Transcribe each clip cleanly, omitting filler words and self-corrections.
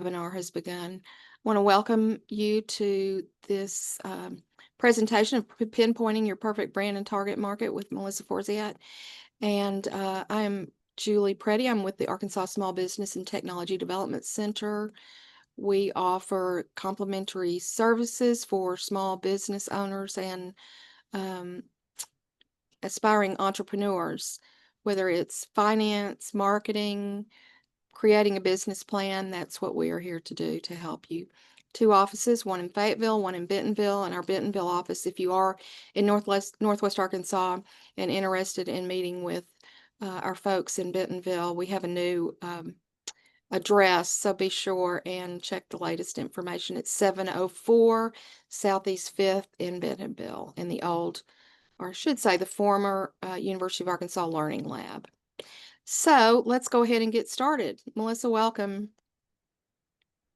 Webinar has begun. I want to welcome you to this presentation of Pinpointing Your Perfect Brand and Target Market with Melissa Forziat. And I am Julie Preddy. I'm with the Arkansas Small Business and Technology Development Center. We offer complimentary services for small business owners and aspiring entrepreneurs, whether it's finance, marketing, creating a business plan. That's what we are here to do to help you. 2 offices, one in Fayetteville, one in Bentonville, and our Bentonville office, if you are in Northwest Arkansas and interested in meeting with our folks in Bentonville, we have a new address, so be sure and check the latest information. It's 704 Southeast 5th in Bentonville in the old, or I should say the former University of Arkansas Learning Lab. So let's go ahead and get started. Melissa, welcome.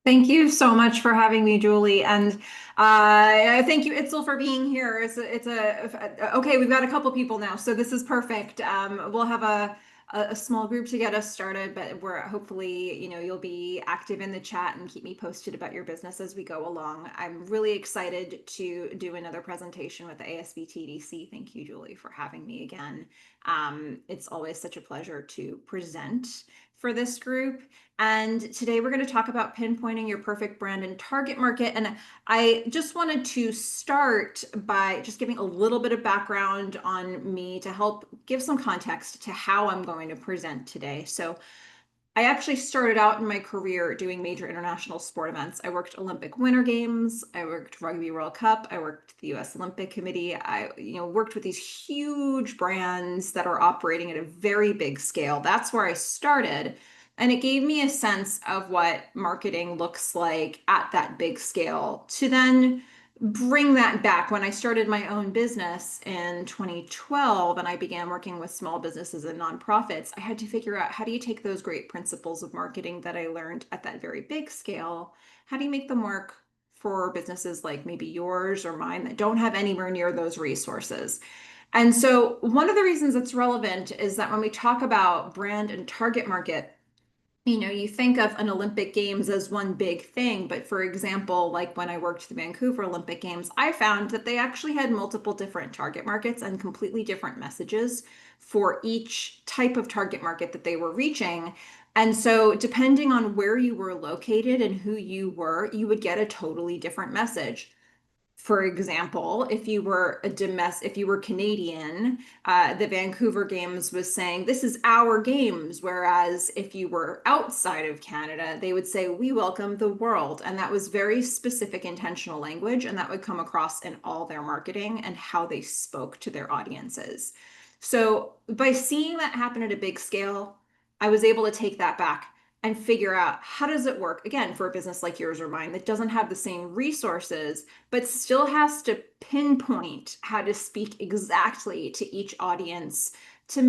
Thank you so much for having me, Julie, and thank you, Itzel, for being here. Okay. We've got a couple people now, so this is perfect. We'll have a small group to get us started, but we're hopefully, you'll be active in the chat and keep me posted about your business as we go along. I'm really excited to do another presentation with the ASBTDC. Thank you, Julie, for having me again. It's always such a pleasure to present for this group. And today we're going to talk about pinpointing your perfect brand and target market. And I just wanted to start by just giving a little bit of background on me to help give some context to how I'm going to present today. So I actually started out in my career doing major international sport events. I worked Olympic Winter Games, I worked Rugby World Cup, I worked the US Olympic Committee. I worked with these huge brands that are operating at a very big scale. That's where I started. And it gave me a sense of what marketing looks like at that big scale to then bring that back when I started my own business in 2012 and I began working with small businesses and nonprofits. I had to figure out, how do you take those great principles of marketing that I learned at that very big scale? How do you make them work for businesses like maybe yours or mine that don't have anywhere near those resources? And so one of the reasons it's relevant is that when we talk about brand and target market, you think of an Olympic Games as one big thing, but for example, like when I worked the Vancouver Olympic Games, I found that they actually had multiple different target markets and completely different messages for each type of target market that they were reaching. And so, depending on where you were located and who you were, you would get a totally different message. For example, if you were Canadian, the Vancouver Games was saying, "This is our games." Whereas if you were outside of Canada, they would say, "We welcome the world." And that was very specific intentional language, and that would come across in all their marketing and how they spoke to their audiences. So by seeing that happen at a big scale, I was able to take that back and figure out, how does it work, again, for a business like yours or mine that doesn't have the same resources, but still has to pinpoint how to speak exactly to each audience to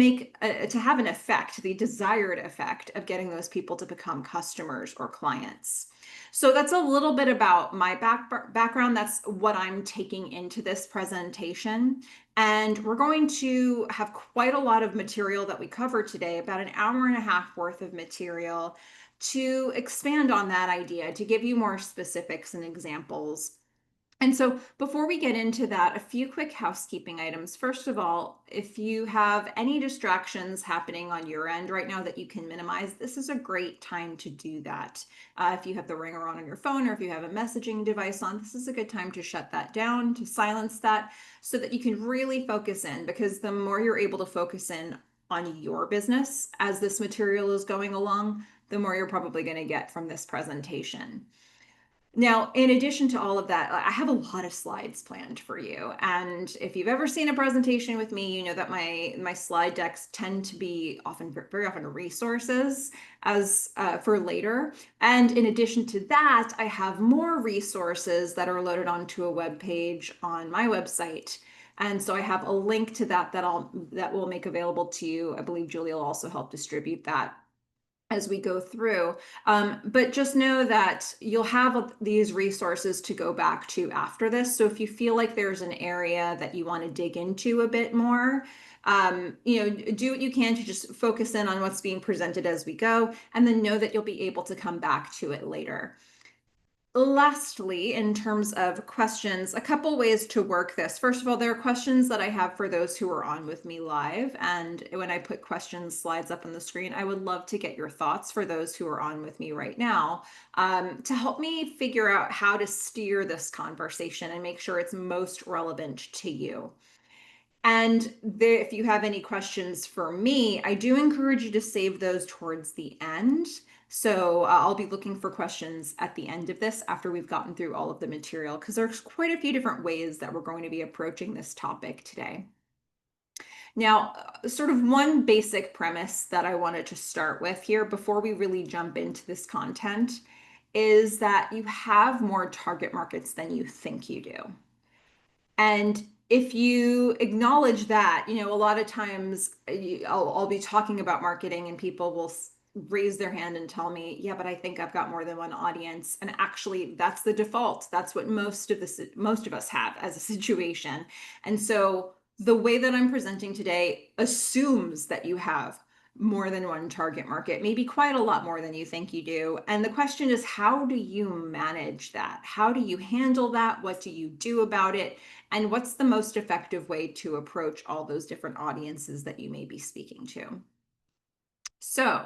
have an effect, the desired effect of getting those people to become customers or clients. So that's a little bit about my background. That's what I'm taking into this presentation. And we're going to have quite a lot of material that we cover today, about an hour and a half worth of material to expand on that idea, to give you more specifics and examples. And so before we get into that, a few quick housekeeping items. First of all, if you have any distractions happening on your end right now that you can minimize, this is a great time to do that. If you have the ringer on your phone, or if you have a messaging device on, this is a good time to shut that down, to silence that, so that you can really focus in, because the more you're able to focus in on your business as this material is going along, the more you're probably going to get from this presentation. Now, in addition to all of that, I have a lot of slides planned for you. And if you've ever seen a presentation with me, you know that my slide decks tend to be very often resources for later. And in addition to that, I have more resources that are loaded onto a web page on my website. And so I have a link to that that will make available to you. I believe Julia will also help distribute that as we go through. But just know that you'll have these resources to go back to after this. So if you feel like there's an area that you want to dig into a bit more, Do what you can to just focus in on what's being presented as we go, and then know that you'll be able to come back to it later. Lastly, in terms of questions, a couple ways to work this. First of all, there are questions that I have for those who are on with me live. And when I put questions slides up on the screen, I would love to get your thoughts for those who are on with me right now, to help me figure out how to steer this conversation and make sure it's most relevant to you. And there, if you have any questions for me, I do encourage you to save those towards the end. So I'll be looking for questions at the end of this after we've gotten through all of the material, because there's quite a few different ways that we're going to be approaching this topic today. Now, sort of one basic premise that I wanted to start with here before we really jump into this content is that you have more target markets than you think you do. And if you acknowledge that, a lot of times I'll be talking about marketing and people will raise their hand and tell me, yeah, but I think I've got more than one audience. And actually, that's the default. That's what most of us have as a situation. And so the way that I'm presenting today assumes that you have more than one target market, maybe quite a lot more than you think you do. And the question is, how do you manage that? How do you handle that? What do you do about it? And what's the most effective way to approach all those different audiences that you may be speaking to? So,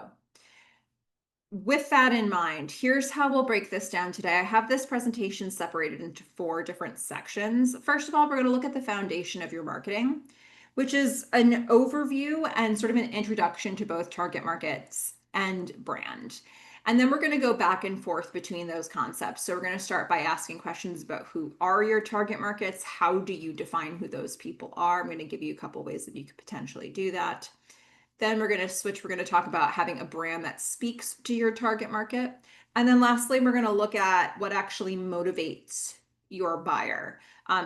with that in mind, here's how we'll break this down today. I have this presentation separated into 4 different sections. First of all, we're going to look at the foundation of your marketing, which is an overview and sort of an introduction to both target markets and brand. And then we're going to go back and forth between those concepts. So we're going to start by asking questions about who are your target markets? How do you define who those people are? I'm going to give you a couple ways that you could potentially do that. Then we're going to switch. We're going to talk about having a brand that speaks to your target market. And then lastly, we're going to look at what actually motivates your buyer.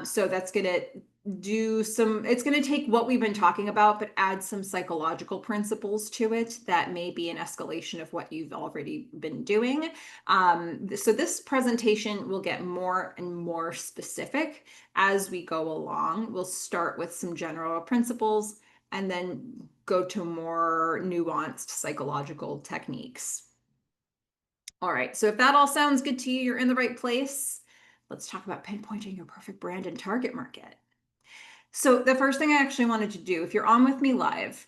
So that's going to it's going to take what we've been talking about, but add some psychological principles to it that may be an escalation of what you've already been doing. So this presentation will get more and more specific as we go along. We'll start with some general principles and then go to more nuanced psychological techniques. All right, so if that all sounds good to you, you're in the right place. Let's talk about pinpointing your perfect brand and target market. So the first thing I actually wanted to do, if you're on with me live,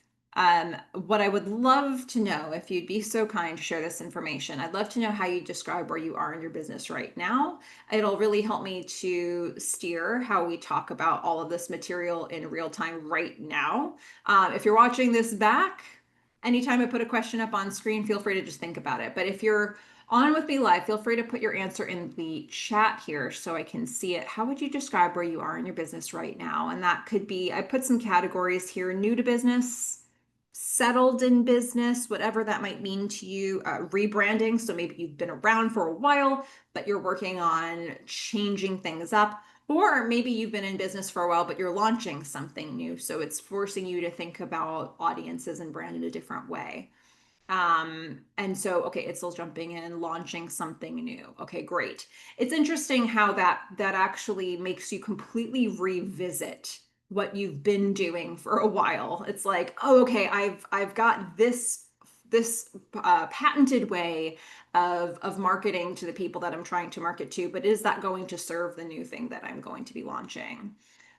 what I would love to know, if you'd be so kind to share this information, I'd love to know how you describe where you are in your business right now. It'll really help me to steer how we talk about all of this material in real time right now. If you're watching this back, anytime I put a question up on screen, feel free to just think about it. But if you're on with me live, feel free to put your answer in the chat here so I can see it. How would you describe where you are in your business right now? And that could be, I put some categories here: new to business, settled in business, whatever that might mean to you, rebranding. So maybe you've been around for a while, but you're working on changing things up. Or maybe you've been in business for a while, but you're launching something new. So it's forcing you to think about audiences and brand in a different way. And so, okay, it's still jumping in, launching something new. Okay, great. It's interesting how that actually makes you completely revisit what you've been doing for a while. It's like, oh, okay, I've got this patented way of marketing to the people that I'm trying to market to, but is that going to serve the new thing that I'm going to be launching?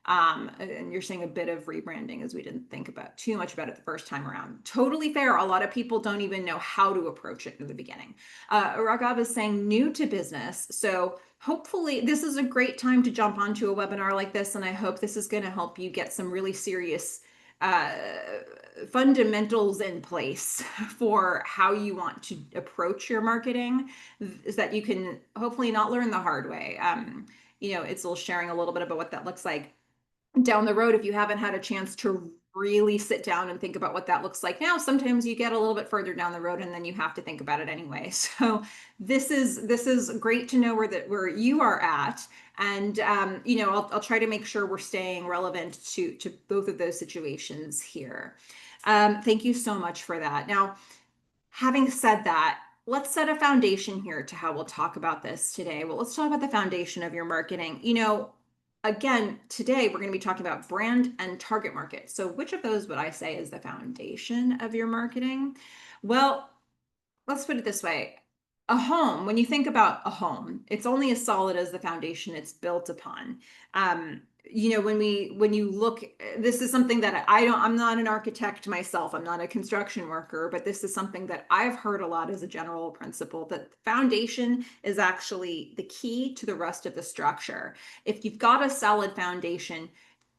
And you're saying a bit of rebranding, as we didn't think about too much about it the first time around. Totally fair. A lot of people don't even know how to approach it in the beginning. Raghav is saying new to business. So hopefully this is a great time to jump onto a webinar like this. And I hope this is going to help you get some really serious fundamentals in place for how you want to approach your marketing, is that you can hopefully not learn the hard way. It's all sharing a little bit about what that looks like down the road if you haven't had a chance to really sit down and think about what that looks like now. Sometimes you get a little bit further down the road and then you have to think about it anyway. So this is great to know where you are at, and I'll try to make sure we're staying relevant to both of those situations here. Thank you so much for that. Now, having said that, let's set a foundation here to how we'll talk about this today. Well, let's talk about the foundation of your marketing. again, today we're going to be talking about brand and target market. So which of those would I say is the foundation of your marketing? Well, let's put it this way. A home, when you think about a home, it's only as solid as the foundation it's built upon. When you look, this is something that I'm not an architect myself. I'm not a construction worker, but this is something that I've heard a lot as a general principle, that foundation is actually the key to the rest of the structure. If you've got a solid foundation,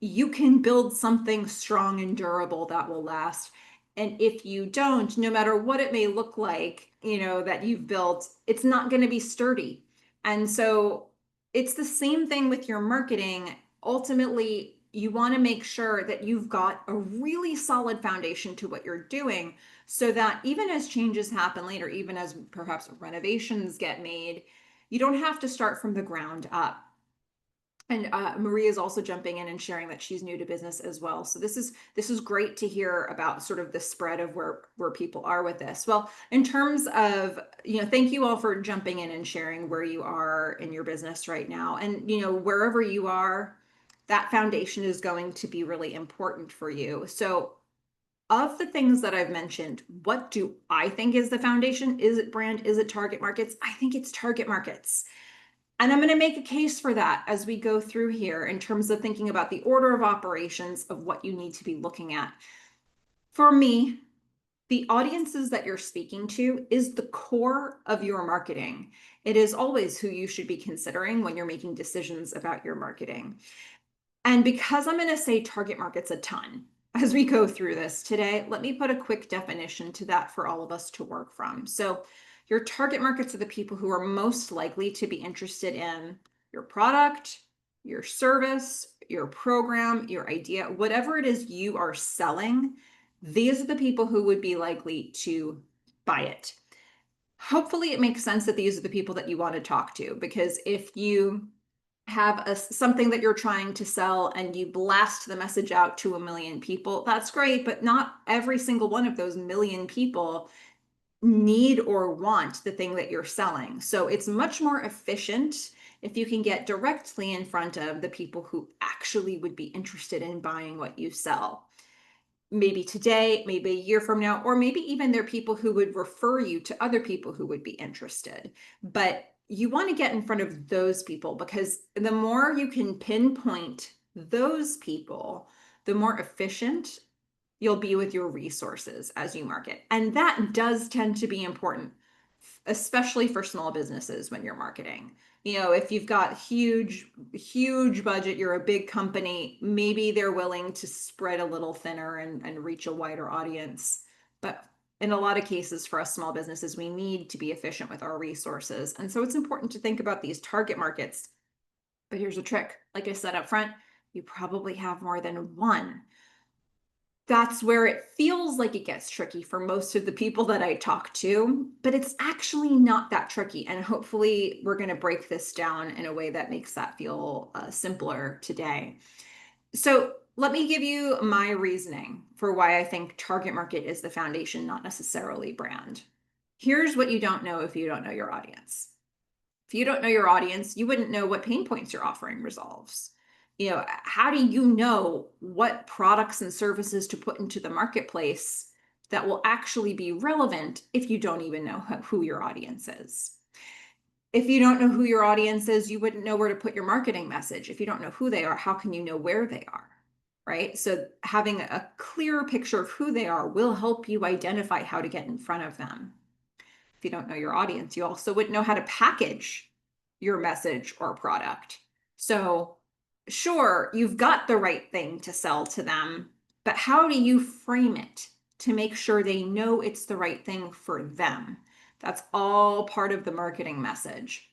you can build something strong and durable that will last. And if you don't, no matter what it may look like, that you've built, it's not going to be sturdy. And so it's the same thing with your marketing. Ultimately, you want to make sure that you've got a really solid foundation to what you're doing, so that even as changes happen later, even as perhaps renovations get made, you don't have to start from the ground up. And Marie is also jumping in and sharing that she's new to business as well. So this is great to hear about sort of the spread of where people are with this. Well, in terms of, thank you all for jumping in and sharing where you are in your business right now. And wherever you are, that foundation is going to be really important for you. So of the things that I've mentioned, what do I think is the foundation? Is it brand? Is it target markets? I think it's target markets. And I'm going to make a case for that as we go through here in terms of thinking about the order of operations of what you need to be looking at. For me, the audiences that you're speaking to is the core of your marketing. It is always who you should be considering when you're making decisions about your marketing. And because I'm going to say target markets a ton as we go through this today, let me put a quick definition to that for all of us to work from. So your target markets are the people who are most likely to be interested in your product, your service, your program, your idea, whatever it is you are selling. These are the people who would be likely to buy it. Hopefully it makes sense that these are the people that you want to talk to, because if you have something that you're trying to sell and you blast the message out to 1 million people, that's great, but not every single one of those 1 million people need or want the thing that you're selling. So it's much more efficient if you can get directly in front of the people who actually would be interested in buying what you sell. Maybe today, maybe a year from now, or maybe even there are people who would refer you to other people who would be interested. But you want to get in front of those people, because the more you can pinpoint those people, the more efficient you'll be with your resources as you market. And that does tend to be important, especially for small businesses when you're marketing. If you've got huge budget, you're a big company, maybe they're willing to spread a little thinner and reach a wider audience. But in a lot of cases, for us small businesses, we need to be efficient with our resources. And so it's important to think about these target markets. But here's a trick. Like I said up front, you probably have more than one. That's where it feels like it gets tricky for most of the people that I talk to, but it's actually not that tricky. And hopefully we're going to break this down in a way that makes that feel simpler today. So let me give you my reasoning for why I think target market is the foundation, not necessarily brand. Here's what you don't know if you don't know your audience. If you don't know your audience, you wouldn't know what pain points your offering resolves. How do you know what products and services to put into the marketplace that will actually be relevant if you don't even know who your audience is? If you don't know who your audience is, you wouldn't know where to put your marketing message. If you don't know who they are, how can you know where they are? Right? So having a clear picture of who they are will help you identify how to get in front of them. If you don't know your audience, you also wouldn't know how to package your message or product. So sure, you've got the right thing to sell to them, but how do you frame it to make sure they know it's the right thing for them? That's all part of the marketing message.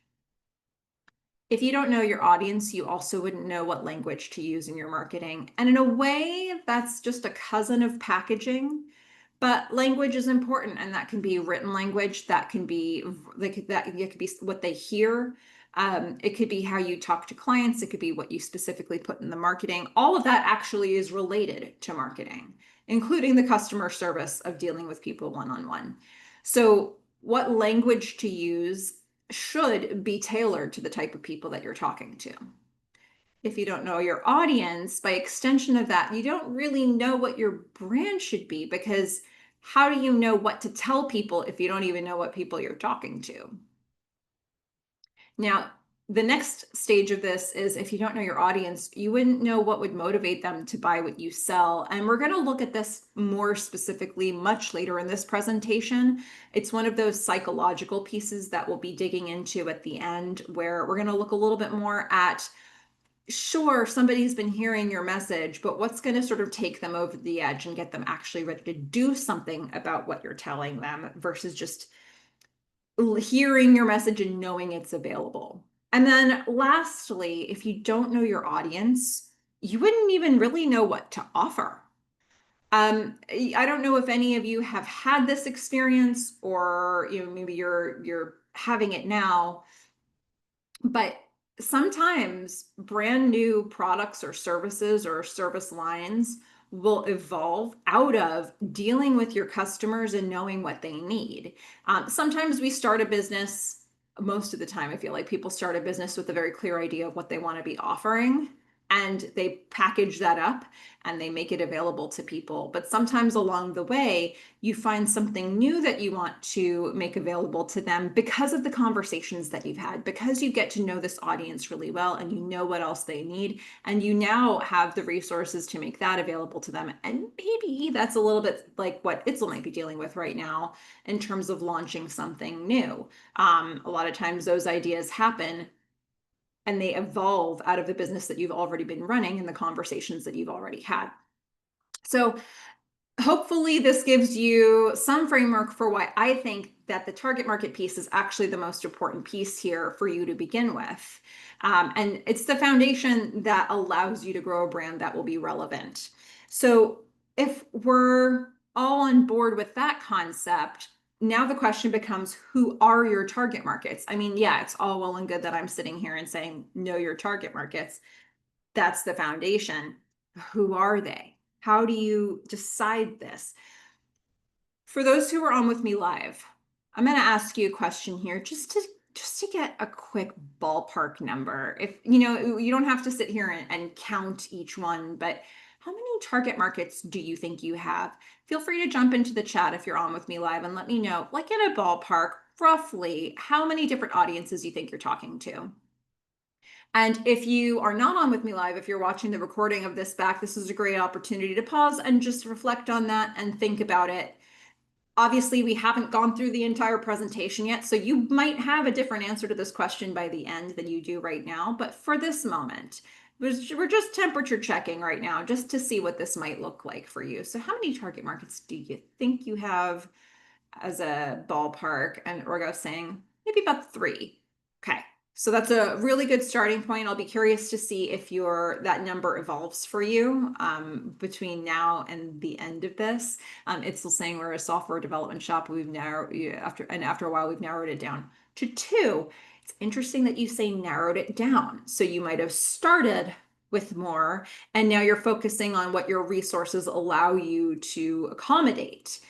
If you don't know your audience, you also wouldn't know what language to use in your marketing. And in a way, that's just a cousin of packaging. But language is important, and that can be written language. That can be it could be what they hear. It could be how you talk to clients. It could be what you specifically put in the marketing. All of that actually is related to marketing, including the customer service of dealing with people one-on-one. So what language to use should be tailored to the type of people that you're talking to. if you don't know your audience, by extension of that, you don't really know what your brand should be, because how do you know what to tell people if you don't even know what people you're talking to? Now, the next stage of this is, if you don't know your audience, you wouldn't know what would motivate them to buy what you sell. And we're going to look at this more specifically much later in this presentation. It's one of those psychological pieces that we'll be digging into at the end, where we're going to look a little bit more at, sure, somebody's been hearing your message, but what's going to sort of take them over the edge and get them actually ready to do something about what you're telling them, versus just hearing your message and knowing it's available. And then lastly, if you don't know your audience, you wouldn't even really know what to offer. I don't know if any of you have had this experience, or maybe you're having it now, but sometimes brand new products or services or service lines will evolve out of dealing with your customers and knowing what they need. Sometimes we start a business, most of the time, I feel like people start a business with a very clear idea of what they want to be offering, and they package that up and they make it available to people. But sometimes along the way, you find something new that you want to make available to them because of the conversations that you've had, because you get to know this audience really well and you know what else they need, and you now have the resources to make that available to them. And maybe that's a little bit like what Itzel might be dealing with right now in terms of launching something new. A lot of times those ideas happen and they evolve out of the business that you've already been running and the conversations that you've already had. So hopefully this gives you some framework for why I think that the target market piece is actually the most important piece here for you to begin with. And it's the foundation that allows you to grow a brand that will be relevant. So if we're all on board with that concept, now the question becomes, who are your target markets? I mean, yeah, it's all well and good that I'm sitting here and saying, know your target markets. That's the foundation. Who are they? How do you decide this? For those who are on with me live, I'm going to ask you a question here, just to get a quick ballpark number. If you don't have to sit here and count each one, but how many target markets do you think you have? Feel free to jump into the chat if you're on with me live and let me know, like in a ballpark, roughly how many different audiences you think you're talking to. And if you are not on with me live, if you're watching the recording of this back, this is a great opportunity to pause and just reflect on that and think about it. Obviously, we haven't gone through the entire presentation yet, so you might have a different answer to this question by the end than you do right now. But for this moment, we're just temperature checking right now, just to see what this might look like for you. So how many target markets do you think you have as a ballpark? And Orgo's saying maybe about 3. Okay. So that's a really good starting point. I'll be curious to see if that number evolves for you between now and the end of this. It's still saying we're a software development shop. After a while we've narrowed it down to 2. It's interesting that you say narrowed it down. So you might have started with more, and now you're focusing on what your resources allow you to accommodate.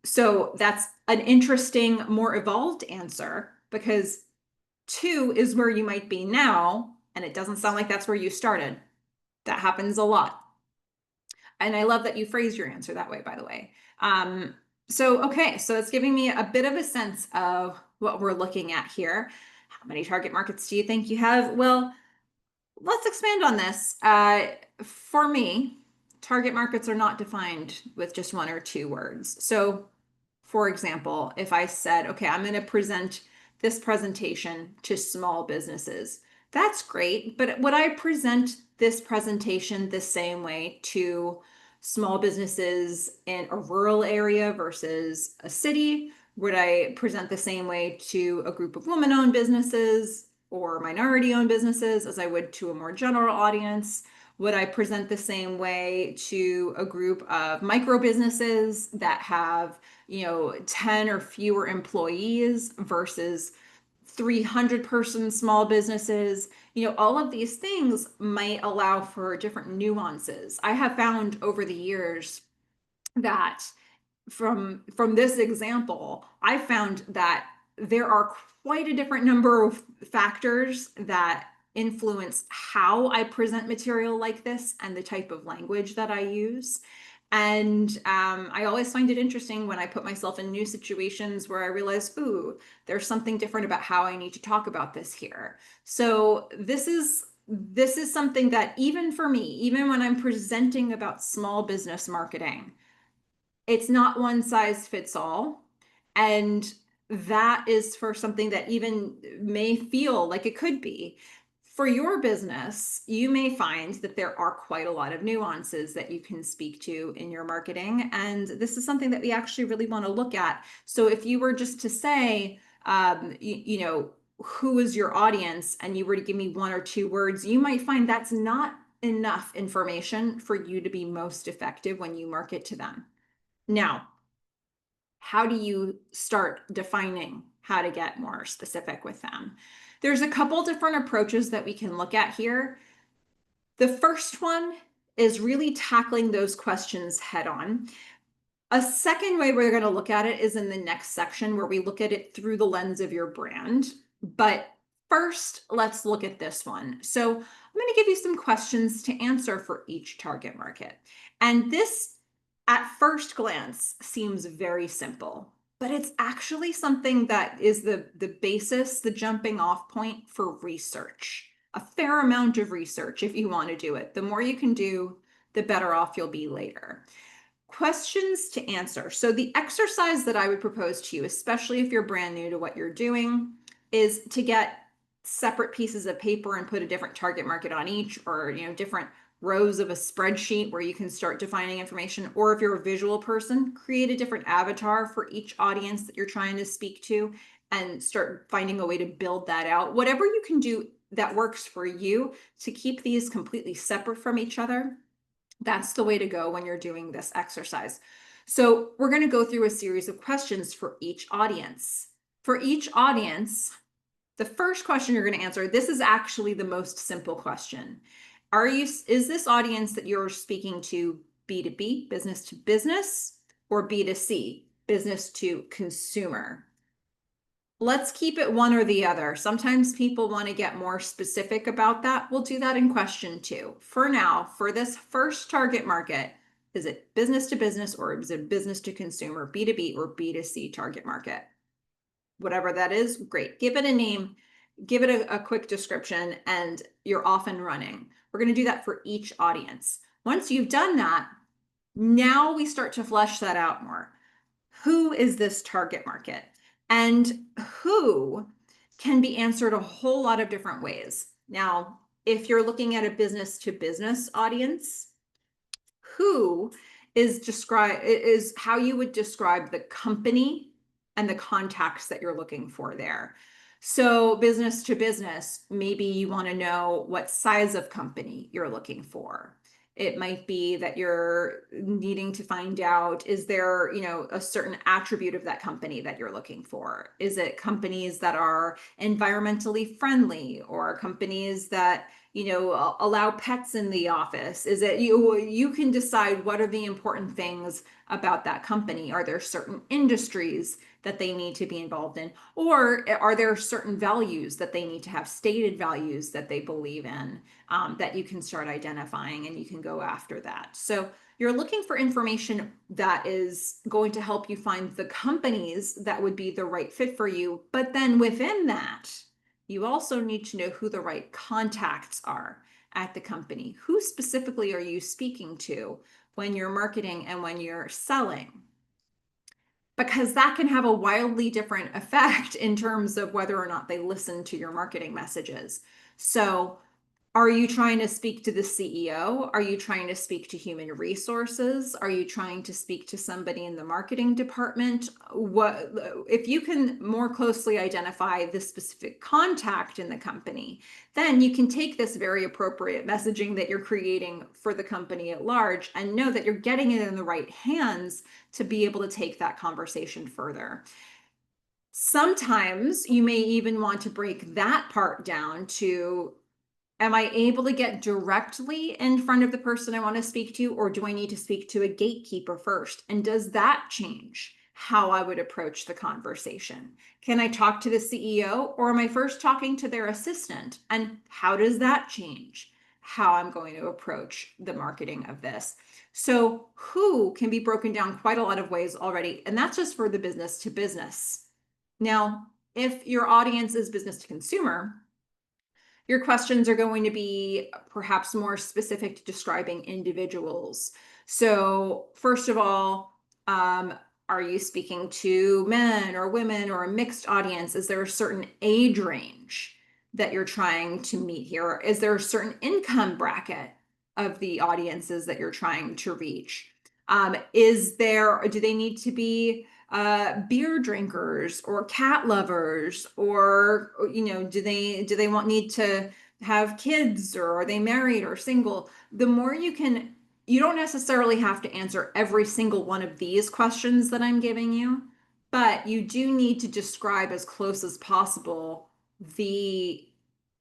So that's an interesting, more evolved answer, because 2 is where you might be now, and it doesn't sound like that's where you started. That happens a lot. And I love that you phrase your answer that way, by the way. Okay, so it's giving me a bit of a sense of what we're looking at here. How many target markets do you think you have? Well, let's expand on this. For me, target markets are not defined with just 1 or 2 words. So for example, if I said, okay, I'm going to present this presentation to small businesses, that's great. But would I present this presentation the same way to small businesses in a rural area versus a city? Would I present the same way to a group of women-owned businesses or minority-owned businesses as I would to a more general audience? Would I present the same way to a group of micro businesses that have 10 or fewer employees versus 300-person small businesses? All of these things might allow for different nuances. I have found over the years that from this example, I found that there are quite a different number of factors that influence how I present material like this and the type of language that I use. And I always find it interesting when I put myself in new situations where I realize, ooh, there's something different about how I need to talk about this here. So this is something that even for me, even when I'm presenting about small business marketing, it's not one size fits all. And that is for something that even may feel like it could be. For your business, you may find that there are quite a lot of nuances that you can speak to in your marketing. And this is something that we actually really want to look at. So if you were just to say, who is your audience, and you were to give me one or two words, you might find that's not enough information for you to be most effective when you market to them. Now, how do you start defining how to get more specific with them? There's a couple different approaches that we can look at here. The first one is really tackling those questions head on. A second way we're going to look at it is in the next section, where we look at it through the lens of your brand. But first, let's look at this one. So I'm going to give you some questions to answer for each target market. And this, at first glance, seems very simple, but it's actually something that is the basis, the jumping off point for research. A fair amount of research if you want to do it. The more you can do, the better off you'll be later. Questions to answer. So the exercise that I would propose to you, especially if you're brand new to what you're doing, is to get separate pieces of paper and put a different target market on each, or different rows of a spreadsheet where you can start defining information. Or if you're a visual person, create a different avatar for each audience that you're trying to speak to and start finding a way to build that out. Whatever you can do that works for you to keep these completely separate from each other, that's the way to go when you're doing this exercise. So we're going to go through a series of questions for each audience. For each audience, the first question you're going to answer, this is actually the most simple question. Is this audience that you're speaking to B2B, business to business, or B2C, business to consumer? Let's keep it one or the other. Sometimes people want to get more specific about that. We'll do that in question 2. For now, for this first target market, is it business to business, or is it business to consumer, B2B or B2C target market? Whatever that is, great. Give it a name, give it a quick description, and you're off and running. We're going to do that for each audience. Once you've done that, now we start to flesh that out more. Who is this target market? And who can be answered a whole lot of different ways. Now, if you're looking at a business to business audience, who is how you would describe the company and the contacts that you're looking for there. So business to business, maybe you want to know what size of company you're looking for. It might be that you're needing to find out, is there, a certain attribute of that company that you're looking for? Is it companies that are environmentally friendly, or companies that, allow pets in the office? Is it you can decide what are the important things about that company. Are there certain industries that they need to be involved in? Or are there certain values that they need to have, stated values that they believe in, that you can start identifying, and you can go after that. So you're looking for information that is going to help you find the companies that would be the right fit for you. But then within that, you also need to know who the right contacts are at the company. Who specifically are you speaking to when you're marketing and when you're selling? Because that can have a wildly different effect in terms of whether or not they listen to your marketing messages. So are you trying to speak to the CEO? Are you trying to speak to human resources? Are you trying to speak to somebody in the marketing department? If you can more closely identify the specific contact in the company, then you can take this very appropriate messaging that you're creating for the company at large and know that you're getting it in the right hands to be able to take that conversation further. Sometimes you may even want to break that part down to, am I able to get directly in front of the person I want to speak to, or do I need to speak to a gatekeeper first? And does that change how I would approach the conversation. Can I talk to the CEO, or am I first talking to their assistant? And how does that change how I'm going to approach the marketing of this? So, who can be broken down quite a lot of ways already. And that's just for the business to business. Now, if your audience is business to consumer, your questions are going to be perhaps more specific to describing individuals. So, first of all, are you speaking to men or women or a mixed audience? Is there a certain age range that you're trying to meet here? Is there a certain income bracket of the audiences that you're trying to reach? Do they need to be beer drinkers or cat lovers, or do they need to have kids, or are they married or single? The more you don't necessarily have to answer every single one of these questions that I'm giving you, but you do need to describe as close as possible the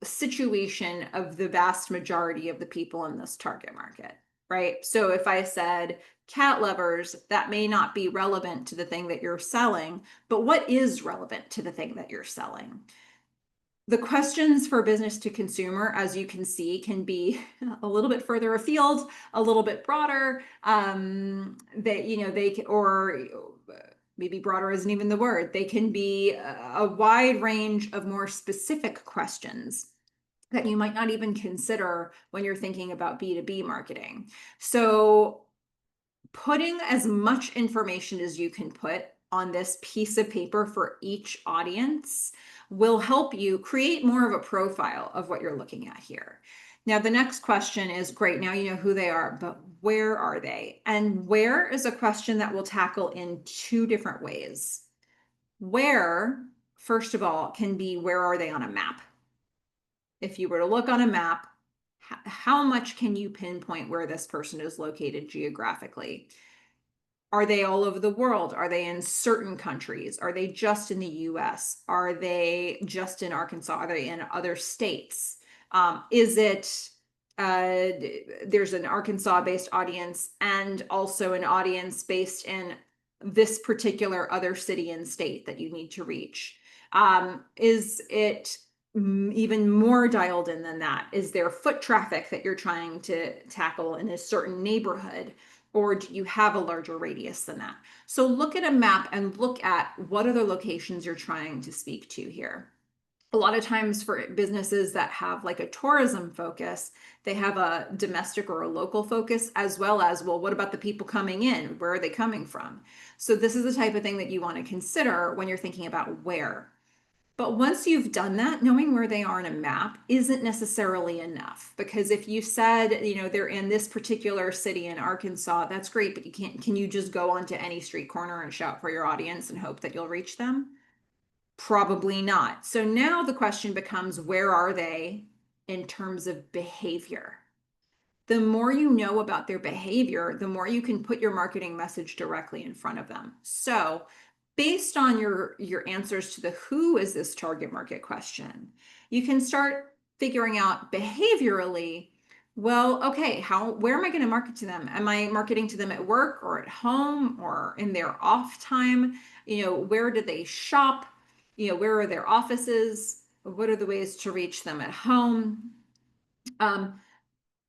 situation of the vast majority of the people in this target market, right? So if I said cat lovers, that may not be relevant to the thing that you're selling, but what is relevant to the thing that you're selling? The questions for business to consumer, as you can see, can be a little bit further afield, a little bit broader. Or maybe broader isn't even the word. They can be a wide range of more specific questions that you might not even consider when you're thinking about B2B marketing. So putting as much information as you can put on this piece of paper for each audience will help you create more of a profile of what you're looking at here. Now, the next question is, great, now you know who they are, but where are they? And where is a question that we'll tackle in two different ways. Where, first of all, can be, where are they on a map? If you were to look on a map, how much can you pinpoint where this person is located geographically? Are they all over the world? Are they in certain countries? Are they just in the US? Are they just in Arkansas? Are they in other states? Is it there's an Arkansas-based audience and also an audience based in this particular other city and state that you need to reach? Is it even more dialed in than that? Is there foot traffic that you're trying to tackle in a certain neighborhood? Or do you have a larger radius than that? So look at a map and look at what other locations you're trying to speak to here. A lot of times for businesses that have like a tourism focus, they have a domestic or a local focus, as well as, well, what about the people coming in? Where are they coming from? So this is the type of thing that you want to consider when you're thinking about where. But once you've done that, knowing where they are on a map isn't necessarily enough, because if you said, they're in this particular city in Arkansas, that's great, but can you just go onto any street corner and shout for your audience and hope that you'll reach them? Probably not. So now the question becomes, where are they in terms of behavior? The more you know about their behavior, the more you can put your marketing message directly in front of them. So, based on your answers to the who is this target market question, you can start figuring out behaviorally, well, okay, where am I going to market to them? Am I marketing to them at work or at home or in their off time? Where do they shop? Where are their offices? What are the ways to reach them at home?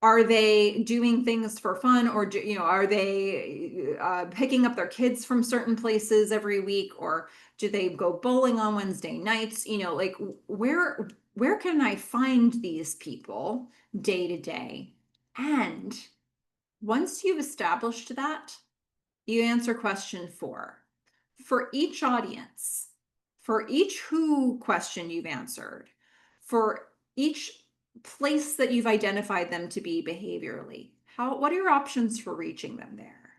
Are they doing things for fun, or are they picking up their kids from certain places every week, or do they go bowling on Wednesday nights? Like, where can I find these people day to day? And once you've established that, you answer question 4. For each audience, for each who question you've answered, for each place that you've identified them to be behaviorally, what are your options for reaching them there?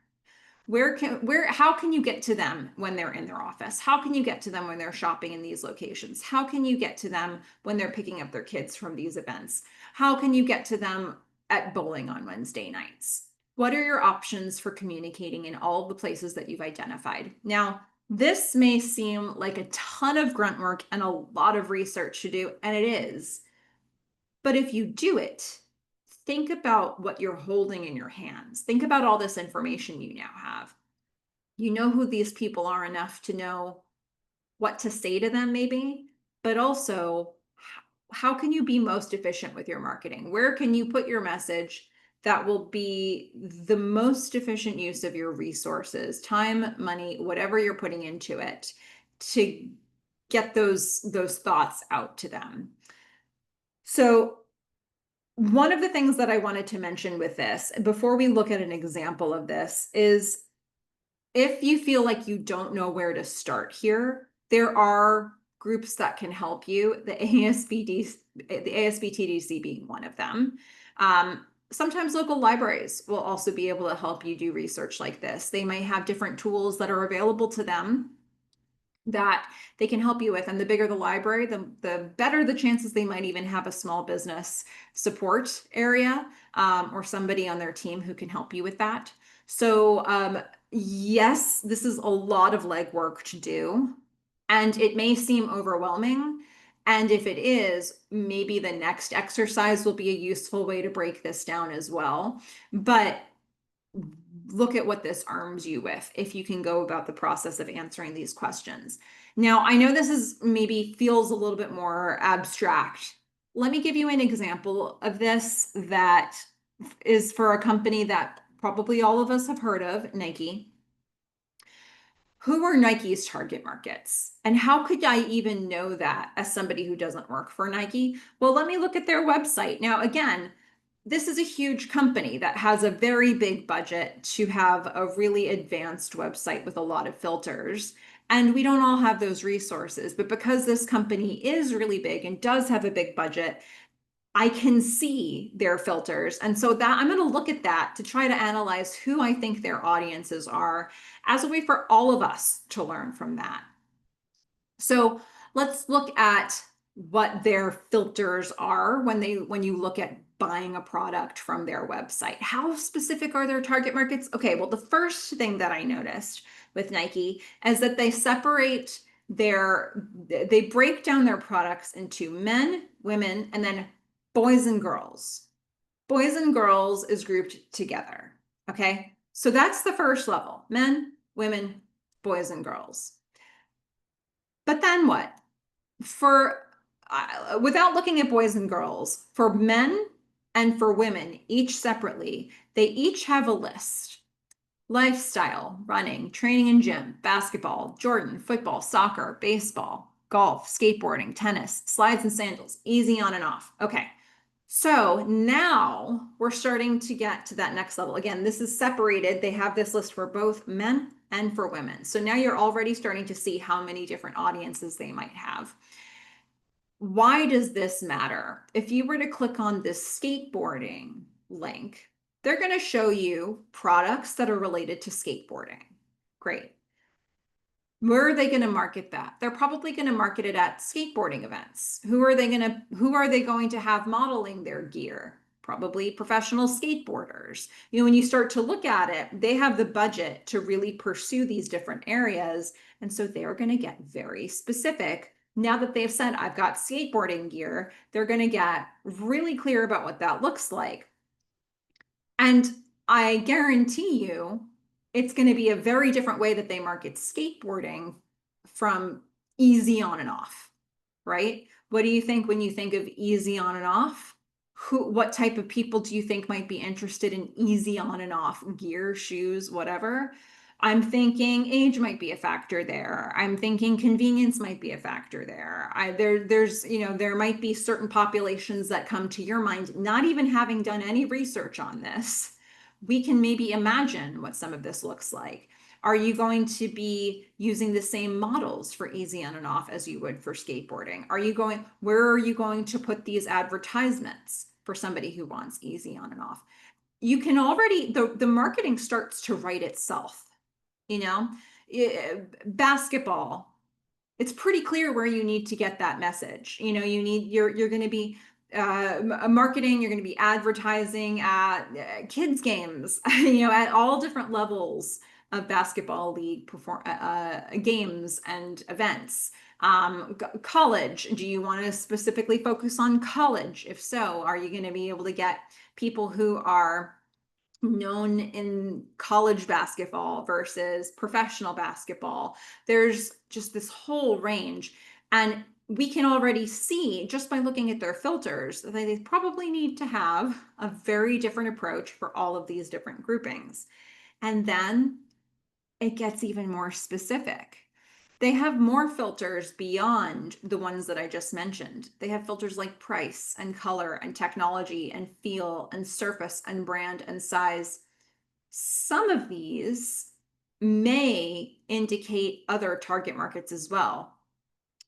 How can you get to them when they're in their office? How can you get to them when they're shopping in these locations? How can you get to them when they're picking up their kids from these events? How can you get to them at bowling on Wednesday nights? What are your options for communicating in all the places that you've identified? Now, this may seem like a ton of grunt work and a lot of research to do, and it is. But if you do it, think about what you're holding in your hands. Think about all this information you now have. You know who these people are enough to know what to say to them, maybe, but also how can you be most efficient with your marketing? Where can you put your message that will be the most efficient use of your resources, time, money, whatever you're putting into it, to get those thoughts out to them. So one of the things that I wanted to mention with this, before we look at an example of this, is if you feel like you don't know where to start here, there are groups that can help you, the ASBTDC being one of them. Sometimes local libraries will also be able to help you do research like this. They might have different tools that are available to them that they can help you with. And the bigger the library, the better the chances they might even have a small business support area, or somebody on their team who can help you with that. So yes, this is a lot of legwork to do, and it may seem overwhelming. And if it is, maybe the next exercise will be a useful way to break this down as well. But look at what this arms you with if you can go about the process of answering these questions. Now, I know this is maybe feels a little bit more abstract. Let me give you an example of this that is for a company that probably all of us have heard of, Nike. Who are Nike's target markets? And how could I even know that as somebody who doesn't work for Nike? Well, let me look at their website. Now, again, this is a huge company that has a very big budget to have a really advanced website with a lot of filters. And we don't all have those resources. But because this company is really big and does have a big budget, I can see their filters. And so that I'm going to look at that to try to analyze who I think their audiences are as a way for all of us to learn from that. So let's look at what their filters are when you look at buying a product from their website. How specific are their target markets? Okay, well, the first thing that I noticed with Nike is that they break down their products into men, women, and then boys and girls. Boys and girls is grouped together. Okay, so that's the first level: men, women, boys, and girls. But then what? For Without looking at boys and girls, for men and for women, each separately, they each have a list: lifestyle, running, training and gym, basketball, Jordan, football, soccer, baseball, golf, skateboarding, tennis, slides and sandals, easy on and off. Okay. So now we're starting to get to that next level. Again, this is separated. They have this list for both men and for women. So now you're already starting to see how many different audiences they might have. Why does this matter? If you were to click on this skateboarding link, they're going to show you products that are related to skateboarding. Great. Where are they going to market that? They're probably going to market it at skateboarding events. Who are they going to have modeling their gear? Probably professional skateboarders. You know, when you start to look at it, they have the budget to really pursue these different areas. And so they're going to get very specific. Now that they've said, I've got skateboarding gear, they're going to get really clear about what that looks like. And I guarantee you, it's going to be a very different way that they market skateboarding from easy on and off, right? What do you think when you think of easy on and off? What type of people do you think might be interested in easy on and off gear, shoes, whatever? I'm thinking age might be a factor there. I'm thinking convenience might be a factor there. There might be certain populations that come to your mind, not even having done any research on this. We can maybe imagine what some of this looks like. Are you going to be using the same models for easy on and off as you would for skateboarding? Where are you going to put these advertisements for somebody who wants easy on and off? You can already, the marketing starts to write itself. You know, basketball, it's pretty clear where you need to get that message. You know, you're going to be marketing, you're going to be advertising at kids games, at all different levels of basketball league games and events. College, do you want to specifically focus on college? If so, are you going to be able to get people who are known in college basketball versus professional basketball. There's just this whole range. And we can already see just by looking at their filters that they probably need to have a very different approach for all of these different groupings. And then it gets even more specific. They have more filters beyond the ones that I just mentioned. They have filters like price and color and technology and feel and surface and brand and size. Some of these may indicate other target markets as well.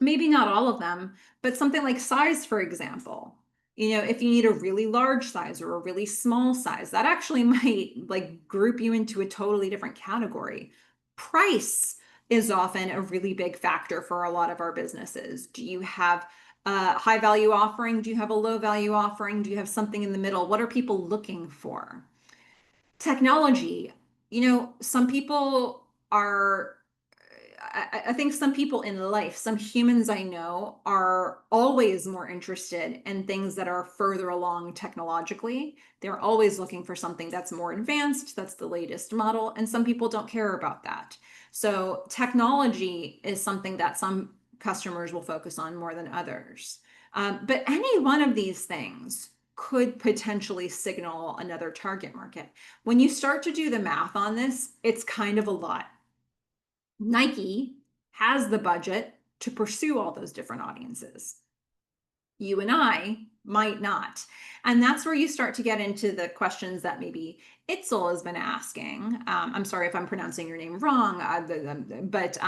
Maybe not all of them, but something like size, for example. If you need a really large size or a really small size, that actually might like group you into a totally different category. Price is often a really big factor for a lot of our businesses. Do you have a high value offering? Do you have a low value offering? Do you have something in the middle? What are people looking for? Technology, some people are, I think some people in life, some humans I know, are always more interested in things that are further along technologically. They're always looking for something that's more advanced, that's the latest model, and some people don't care about that. So technology is something that some customers will focus on more than others. But any one of these things could potentially signal another target market. When you start to do the math on this, it's kind of a lot. Nike has the budget to pursue all those different audiences. You and I might not. And that's where you start to get into the questions that maybe Itzel has been asking. I'm sorry if I'm pronouncing your name wrong, but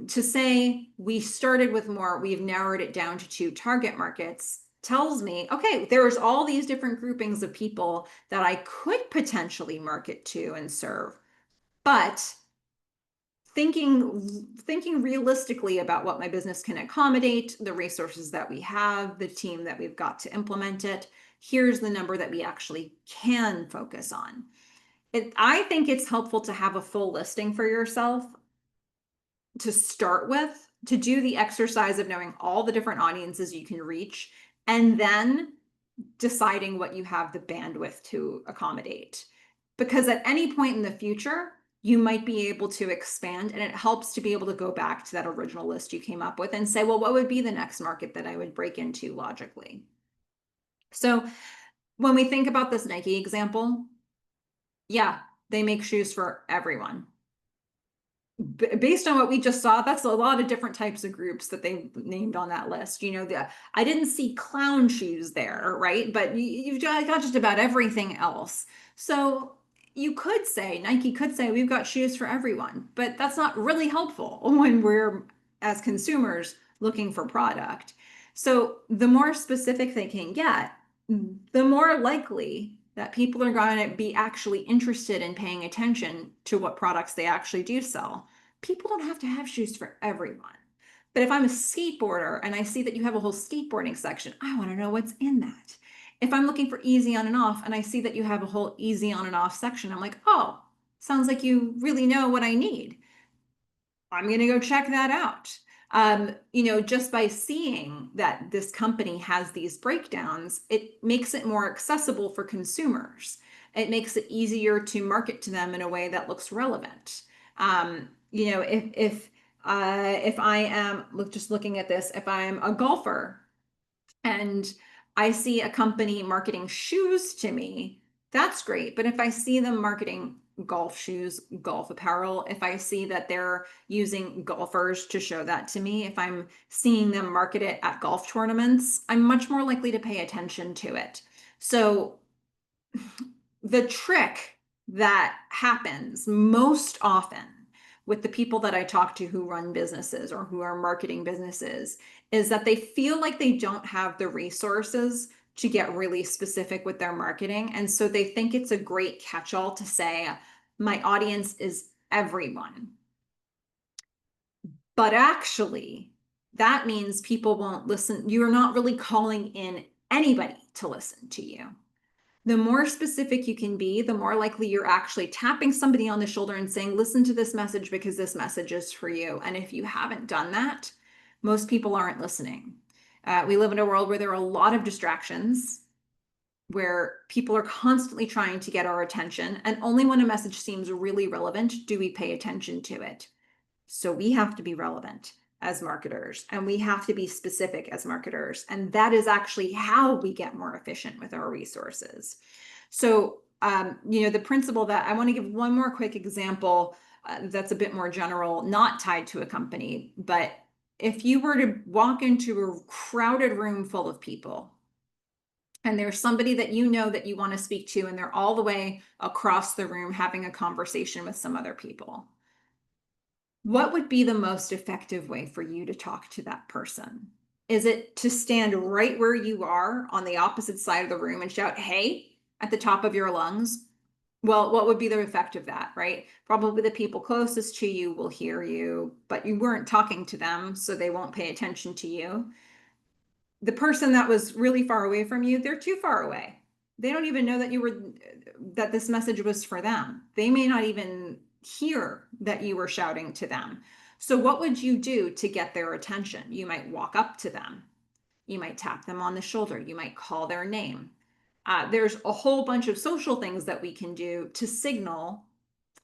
to say we started with more, we've narrowed it down to 2 target markets tells me, okay, there's all these different groupings of people that I could potentially market to and serve. But thinking realistically about what my business can accommodate, the resources that we have, the team that we've got to implement it, here's the number that we actually can focus on. I think it's helpful to have a full listing for yourself to start with, to do the exercise of knowing all the different audiences you can reach, and then deciding what you have the bandwidth to accommodate. Because at any point in the future, you might be able to expand, and it helps to be able to go back to that original list you came up with and say, well, what would be the next market that I would break into logically? So when we think about this Nike example, yeah, they make shoes for everyone. Based on what we just saw, that's a lot of different types of groups that they named on that list. I didn't see clown shoes there, right? But you've got just about everything else. So Nike could say, we've got shoes for everyone, but that's not really helpful when we're, as consumers, looking for product. So the more specific they can get, the more likely that people are going to be actually interested in paying attention to what products they actually do sell. People don't have to have shoes for everyone. But if I'm a skateboarder and I see that you have a whole skateboarding section, I want to know what's in that. If I'm looking for easy on and off and I see that you have a whole easy on and off section, I'm like, oh, sounds like you really know what I need. I'm going to go check that out. Just by seeing that this company has these breakdowns, it makes it more accessible for consumers. It makes it easier to market to them in a way that looks relevant. If I am just looking at this, if I'm a golfer and I see a company marketing shoes to me, that's great. But if I see them marketing golf shoes, golf apparel, if I see that they're using golfers to show that to me, if I'm seeing them market it at golf tournaments, I'm much more likely to pay attention to it. So the trick that happens most often with the people that I talk to who run businesses or who are marketing businesses is that they feel like they don't have the resources to get really specific with their marketing. And so they think it's a great catch-all to say, my audience is everyone. But actually, that means people won't listen. You're not really calling in anybody to listen to you. The more specific you can be, the more likely you're actually tapping somebody on the shoulder and saying, listen to this message because this message is for you. And if you haven't done that, most people aren't listening. We live in a world where there are a lot of distractions. where people are constantly trying to get our attention, and only when a message seems really relevant do we pay attention to it. So we have to be relevant as marketers, and we have to be specific as marketers. And that is actually how we get more efficient with our resources. So, the principle that I want to give one more quick example that's a bit more general, not tied to a company, but if you were to walk into a crowded room full of people, and there's somebody that you know that you want to speak to, and they're all the way across the room having a conversation with some other people, what would be the most effective way for you to talk to that person? Is it to stand right where you are on the opposite side of the room and shout, "Hey," at the top of your lungs? Well, what would be the effect of that, right? Probably the people closest to you will hear you, but you weren't talking to them, so they won't pay attention to you. The person that was really far away from you, they're too far away. They don't even know that this message was for them. They may not even hear that you were shouting to them. So what would you do to get their attention? You might walk up to them. You might tap them on the shoulder. You might call their name. There's a whole bunch of social things that we can do to signal,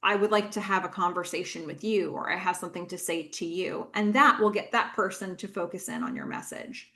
I would like to have a conversation with you, or I have something to say to you. And that will get that person to focus in on your message.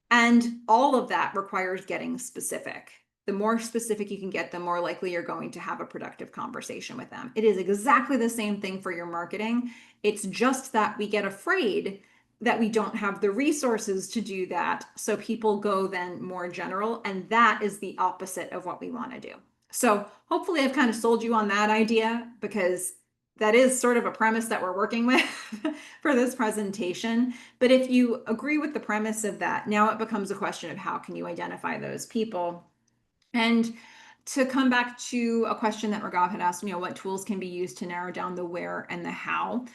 And all of that requires getting specific. The more specific you can get, the more likely you're going to have a productive conversation with them. It is exactly the same thing for your marketing. It's just that we get afraid that we don't have the resources to do that. So people go then more general, and that is the opposite of what we want to do. So hopefully I've kind of sold you on that idea, because that is sort of a premise that we're working with for this presentation. But if you agree with the premise of that, now it becomes a question of how can you identify those people? And to come back to a question that Raghav had asked, what tools can be used to narrow down the where and the how?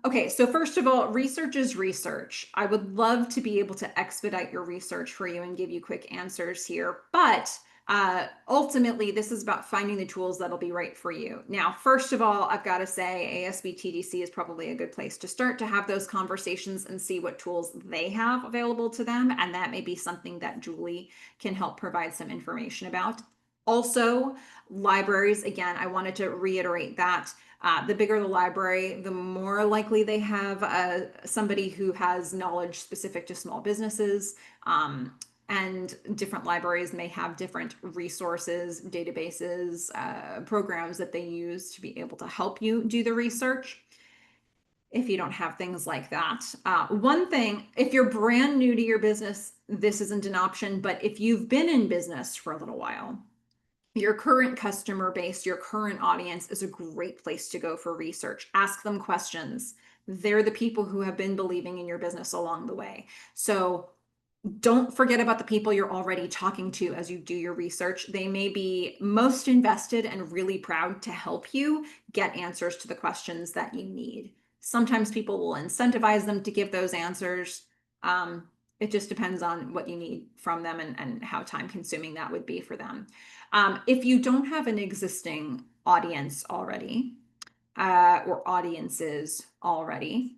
Okay, so first of all, research is research. I would love to be able to expedite your research for you and give you quick answers here, but ultimately, this is about finding the tools that'll be right for you. Now, first of all, I've got to say ASB TDC is probably a good place to start to have those conversations and see what tools they have available to them, and that may be something that Julie can help provide some information about. Also, libraries, again, I wanted to reiterate that. The bigger the library, the more likely they have somebody who has knowledge specific to small businesses. And different libraries may have different resources, databases, programs that they use to be able to help you do the research if you don't have things like that. One thing, if you're brand new to your business, this isn't an option, but if you've been in business for a little while, your current customer base, your current audience is a great place to go for research. Ask them questions. They're the people who have been believing in your business along the way. So don't forget about the people you're already talking to as you do your research. They may be most invested and really proud to help you get answers to the questions that you need. Sometimes people will incentivize them to give those answers. It just depends on what you need from them and how time consuming that would be for them. If you don't have an existing audience already, or audiences already,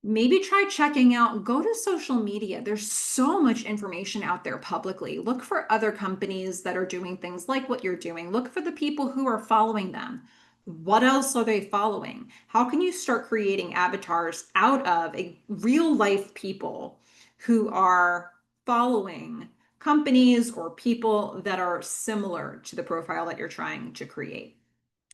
maybe try checking out, go to social media. There's so much information out there publicly. Look for other companies that are doing things like what you're doing. Look for the people who are following them. What else are they following? How can you start creating avatars out of real life people who are following companies or people that are similar to the profile that you're trying to create?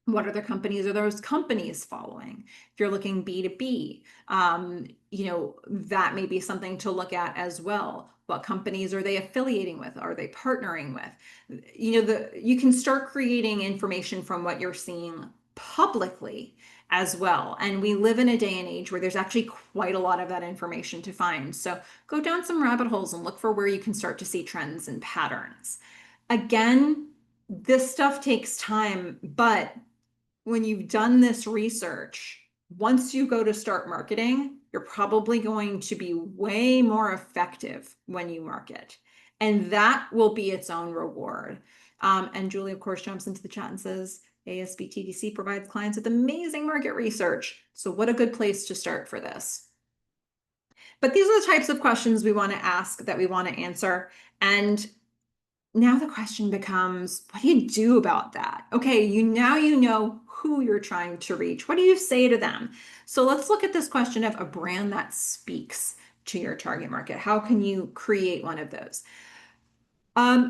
What other companies are those companies following? If you're looking B2B, that may be something to look at as well. What companies are they affiliating with? Are they partnering with? You can start creating information from what you're seeing publicly as well. And we live in a day and age where there's actually quite a lot of that information to find. So go down some rabbit holes and look for where you can start to see trends and patterns. Again, this stuff takes time, but when you've done this research, once you go to start marketing, you're probably going to be way more effective when you market. And that will be its own reward. And Julie, of course, jumps into the chat and says, ASB TDC provides clients with amazing market research. So what a good place to start for this. But these are the types of questions we want to ask, that we want to answer. And now the question becomes, what do you do about that? Okay, now you know who you're trying to reach. What do you say to them? So let's look at this question of a brand that speaks to your target market. How can you create one of those?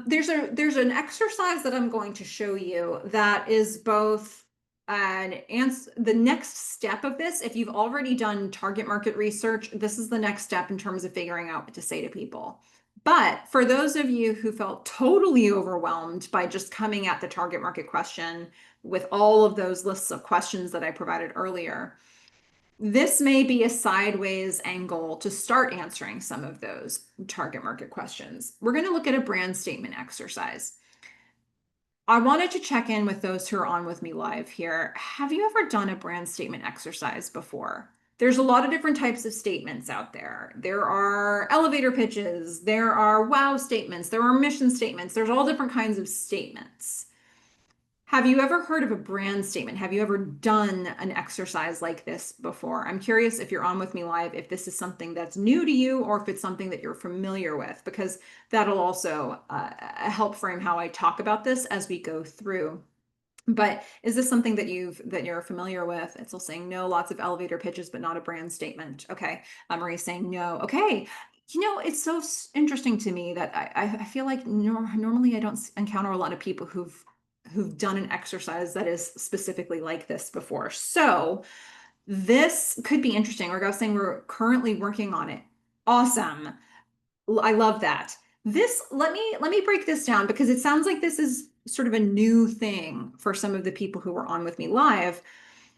There's an exercise that I'm going to show you that is both an answer. The next step of this, if you've already done target market research, this is the next step in terms of figuring out what to say to people. But for those of you who felt totally overwhelmed by just coming at the target market question with all of those lists of questions that I provided earlier, this may be a sideways angle to start answering some of those target market questions. We're going to look at a brand statement exercise. I wanted to check in with those who are on with me live here. Have you ever done a brand statement exercise before? There's a lot of different types of statements out there. There are elevator pitches, there are wow statements, there are mission statements, there's all different kinds of statements. Have you ever heard of a brand statement? Have you ever done an exercise like this before? I'm curious if you're on with me live, if this is something that's new to you or if it's something that you're familiar with, because that'll also help frame how I talk about this as we go through. But is this something that you're familiar with? It's all saying no, lots of elevator pitches, but not a brand statement. Okay. Marie's saying no. Okay. It's so interesting to me that I feel like normally I don't encounter a lot of people who've done an exercise that is specifically like this before. So this could be interesting. Like I was saying, we're currently working on it. Awesome. I love that. Let me break this down because it sounds like this is sort of a new thing for some of the people who were on with me live.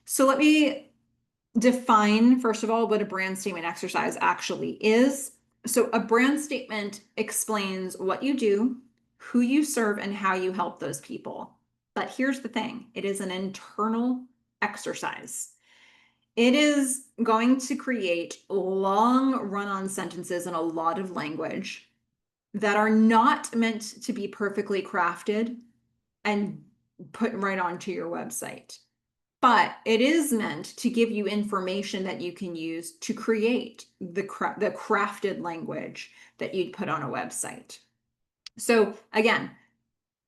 So let me define, first of all, what a brand statement exercise actually is. So a brand statement explains what you do, who you serve, and how you help those people. But here's the thing, it is an internal exercise. It is going to create long run-on sentences and a lot of language that are not meant to be perfectly crafted and put right onto your website. But it is meant to give you information that you can use to create the crafted language that you'd put on a website. So again,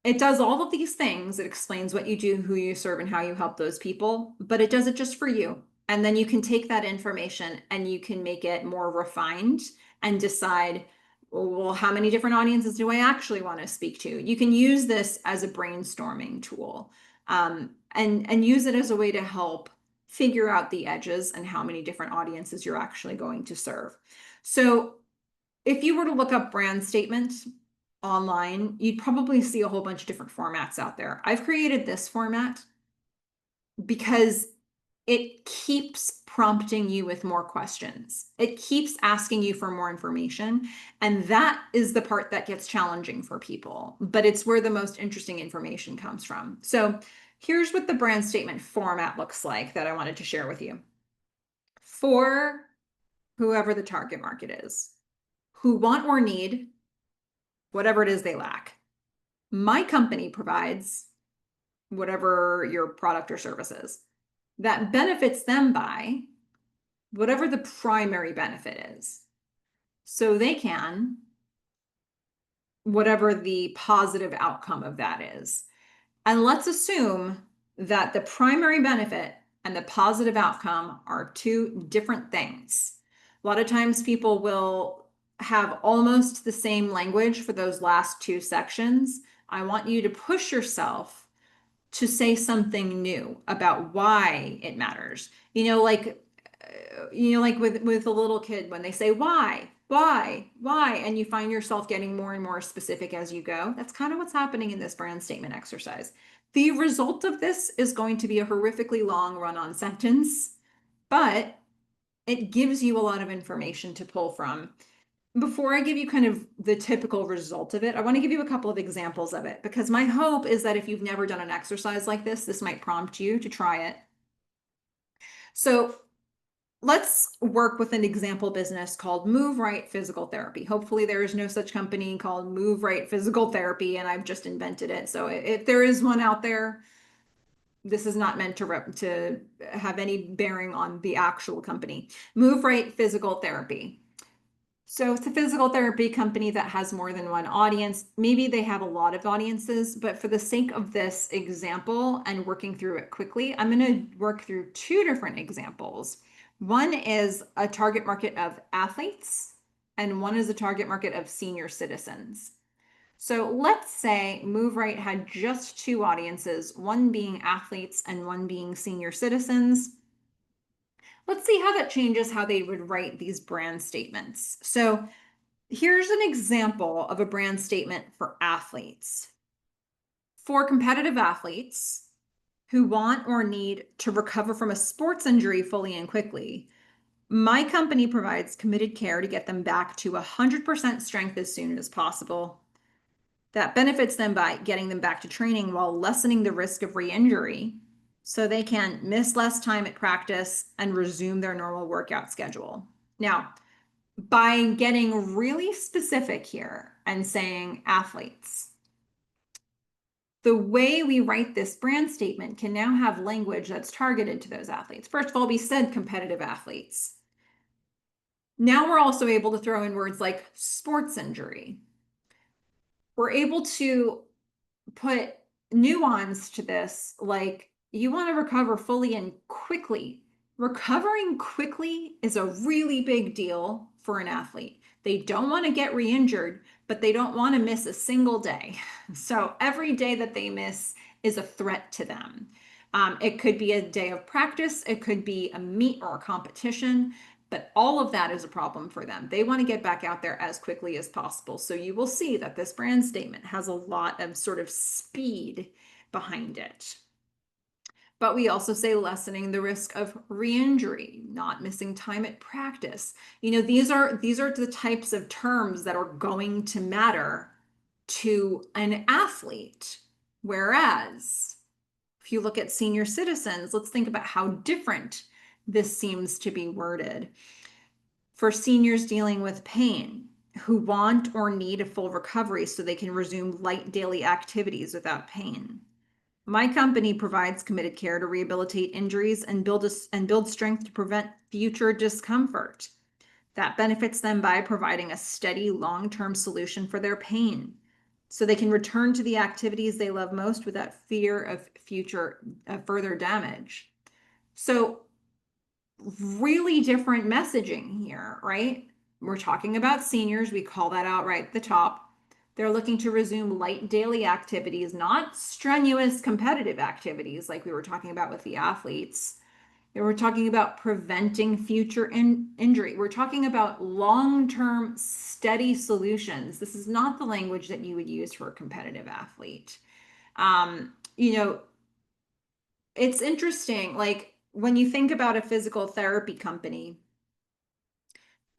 it does all of these things. It explains what you do, who you serve, and how you help those people, but it does it just for you. And then you can take that information and you can make it more refined and decide, well, how many different audiences do I actually want to speak to? You can use this as a brainstorming tool, and use it as a way to help figure out the edges and how many different audiences you're actually going to serve. So if you were to look up brand statements online, you'd probably see a whole bunch of different formats out there. I've created this format because it keeps prompting you with more questions. It keeps asking you for more information. And that is the part that gets challenging for people, but it's where the most interesting information comes from. So here's what the brand statement format looks like that I wanted to share with you. For whoever the target market is, who want or need whatever it is they lack. My company provides whatever your product or service is that benefits them by whatever the primary benefit is. So they can, whatever the positive outcome of that is. And let's assume that the primary benefit and the positive outcome are two different things. A lot of times people will have almost the same language for those last two sections. I want you to push yourself to say something new about why it matters. Like with a little kid when they say why, and you find yourself getting more and more specific as you go. That's kind of what's happening in this brand statement exercise. The result of this is going to be a horrifically long run-on sentence, but it gives you a lot of information to pull from. Before I give you kind of the typical result of it, I want to give you a couple of examples of it because my hope is that if you've never done an exercise like this might prompt you to try it. So let's work with an example business called Move Right Physical Therapy. Hopefully there is no such company called Move Right Physical Therapy and I've just invented it. So if there is one out there, this is not meant to have any bearing on the actual company. Move Right Physical Therapy. So it's a physical therapy company that has more than one audience. Maybe they have a lot of audiences, but for the sake of this example and working through it quickly, I'm going to work through two different examples. One is a target market of athletes, and one is a target market of senior citizens. So let's say Move Right had just two audiences, one being athletes and one being senior citizens. Let's see how that changes how they would write these brand statements. So here's an example of a brand statement for athletes. For competitive athletes who want or need to recover from a sports injury fully and quickly, my company provides committed care to get them back to 100% strength as soon as possible. That benefits them by getting them back to training while lessening the risk of re-injury so they can miss less time at practice and resume their normal workout schedule. Now, by getting really specific here and saying athletes, the way we write this brand statement can now have language that's targeted to those athletes. First of all, we said competitive athletes. Now we're also able to throw in words like sports injury. We're able to put nuance to this, like you want to recover fully and quickly. Recovering quickly is a really big deal for an athlete. They don't want to get re-injured, but they don't want to miss a single day. So every day that they miss is a threat to them. It could be a day of practice, it could be a meet or a competition, but all of that is a problem for them. They want to get back out there as quickly as possible. So you will see that this brand statement has a lot of sort of speed behind it. But we also say lessening the risk of re-injury, not missing time at practice. You know, these are the types of terms that are going to matter to an athlete. Whereas if you look at senior citizens, let's think about how different this seems to be worded. For seniors dealing with pain who want or need a full recovery so they can resume light daily activities without pain. My company provides committed care to rehabilitate injuries and build strength to prevent future discomfort. That benefits them by providing a steady long-term solution for their pain so they can return to the activities they love most without fear of future further damage. So really different messaging here, right? We're talking about seniors. We call that out right at the top. They're looking to resume light daily activities, not strenuous competitive activities like we were talking about with the athletes. We're talking about preventing future injury. We're talking about long-term steady solutions. This is not the language that you would use for a competitive athlete. You know, it's interesting, like when you think about a physical therapy company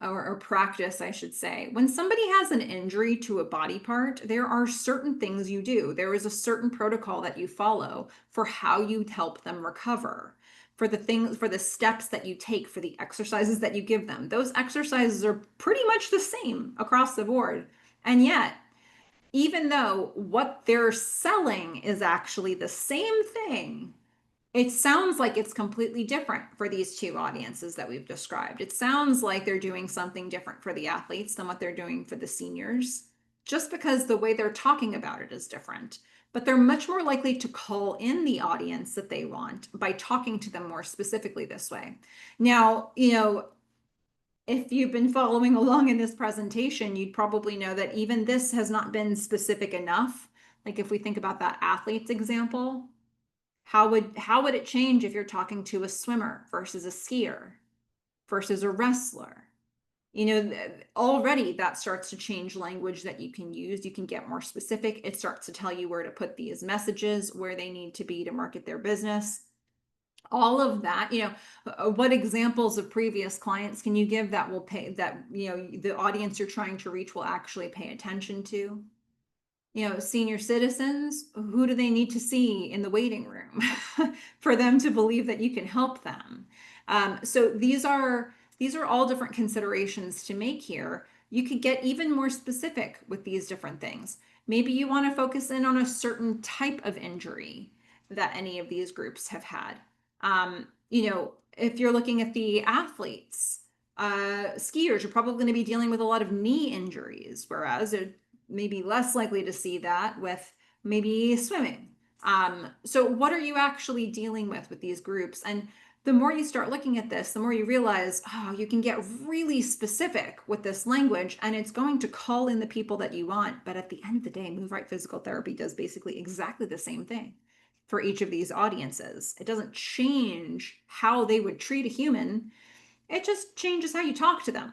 or practice, I should say, when somebody has an injury to a body part, there are certain things you do. There is a certain protocol that you follow for how you help them recover, for the things, for the steps that you take, for the exercises that you give them. Those exercises are pretty much the same across the board. And yet, even though what they're selling is actually the same thing, it sounds like it's completely different for these two audiences that we've described. It sounds like they're doing something different for the athletes than what they're doing for the seniors, just because the way they're talking about it is different. But they're much more likely to call in the audience that they want by talking to them more specifically this way. Now, you know, if you've been following along in this presentation, you'd probably know that even this has not been specific enough. Like if we think about that athletes example, how would it change if you're talking to a swimmer versus a skier versus a wrestler? You know, already that starts to change language that you can use. You can get more specific. It starts to tell you where to put these messages, where they need to be to market their business. All of that, you know, what examples of previous clients can you give that will pay, that, you know, the audience you're trying to reach will actually pay attention to? You know, senior citizens, who do they need to see in the waiting room for them to believe that you can help them? So these are all different considerations to make here. You could get even more specific with these different things. Maybe you want to focus in on a certain type of injury that any of these groups have had. You know, if you're looking at the athletes, skiers are probably going to be dealing with a lot of knee injuries, whereas they're maybe less likely to see that with maybe swimming. So what are you actually dealing with these groups? And the more you start looking at this, the more you realize, oh, you can get really specific with this language and it's going to call in the people that you want. But at the end of the day, Move Right Physical Therapy does basically exactly the same thing for each of these audiences. It doesn't change how they would treat a human. It just changes how you talk to them.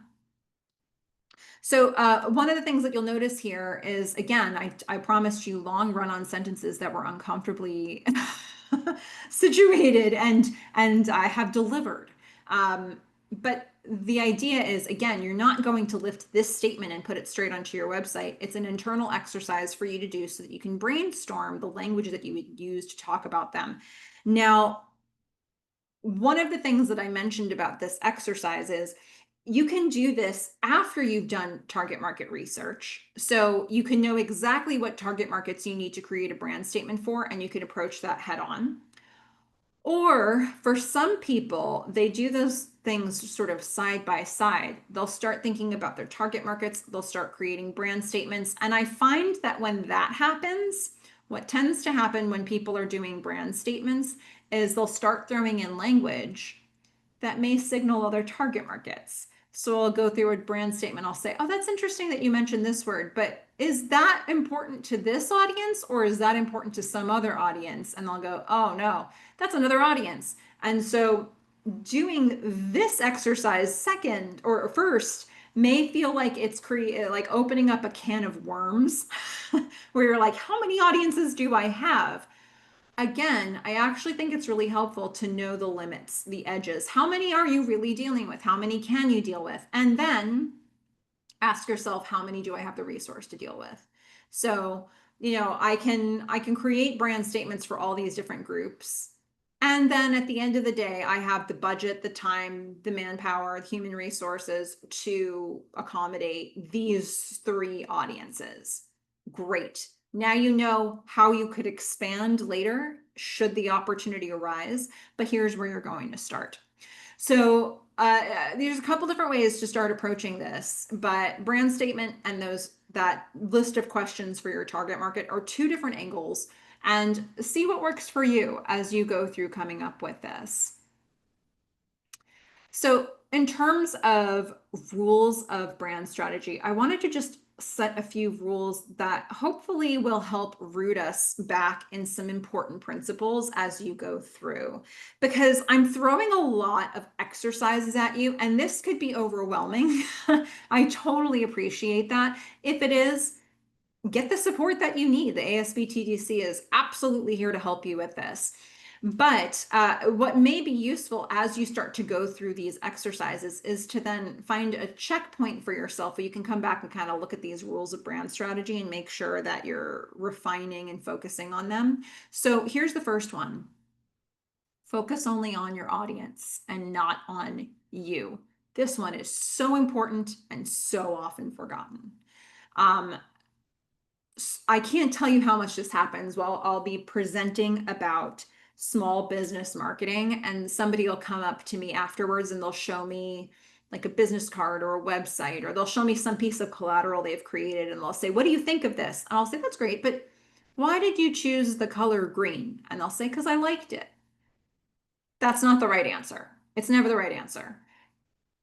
So one of the things that you'll notice here is, again, I promised you long run-on sentences that were uncomfortably situated, and I have delivered. But the idea is, again, you're not going to lift this statement and put it straight onto your website. It's an internal exercise for you to do so that you can brainstorm the language that you would use to talk about them. Now, one of the things that I mentioned about this exercise is you can do this after you've done target market research. So you can know exactly what target markets you need to create a brand statement for, and you can approach that head on. Or for some people, they do those things sort of side by side. They'll start thinking about their target markets, they'll start creating brand statements. And I find that when that happens, what tends to happen when people are doing brand statements is they'll start throwing in language that may signal other target markets. So I'll go through a brand statement. I'll say, oh, that's interesting that you mentioned this word, but is that important to this audience or is that important to some other audience? And I'll go, oh, no, that's another audience. And so doing this exercise second or first may feel like it's like opening up a can of worms where you're like, how many audiences do I have? Again, I actually think it's really helpful to know the limits, the edges. How many are you really dealing with? How many can you deal with? And then ask yourself, how many do I have the resource to deal with? So, I can create brand statements for all these different groups. And then at the end of the day, I have the budget, the time, the manpower, the human resources to accommodate these three audiences. Great. Now you know how you could expand later should the opportunity arise, but here's where you're going to start. So there's a couple different ways to start approaching this, but brand statement and that list of questions for your target market are two different angles, and see what works for you as you go through coming up with this. So in terms of rules of brand strategy, I wanted to just set a few rules that hopefully will help root us back in some important principles as you go through. Because I'm throwing a lot of exercises at you, and this could be overwhelming. I totally appreciate that. If it is, get the support that you need. The ASBTDC is absolutely here to help you with this. But what may be useful as you start to go through these exercises is to then find a checkpoint for yourself where you can come back and kind of look at these rules of brand strategy and make sure that you're refining and focusing on them. So here's the first one. Focus only on your audience and not on you. This one is so important and so often forgotten. I can't tell you how much this happens while I'll be presenting about small business marketing, and somebody will come up to me afterwards and they'll show me like a business card or a website, or they'll show me some piece of collateral they've created and they'll say, what do you think of this? And I'll say, that's great, but why did you choose the color green? And they'll say, because I liked it. That's not the right answer. It's never the right answer.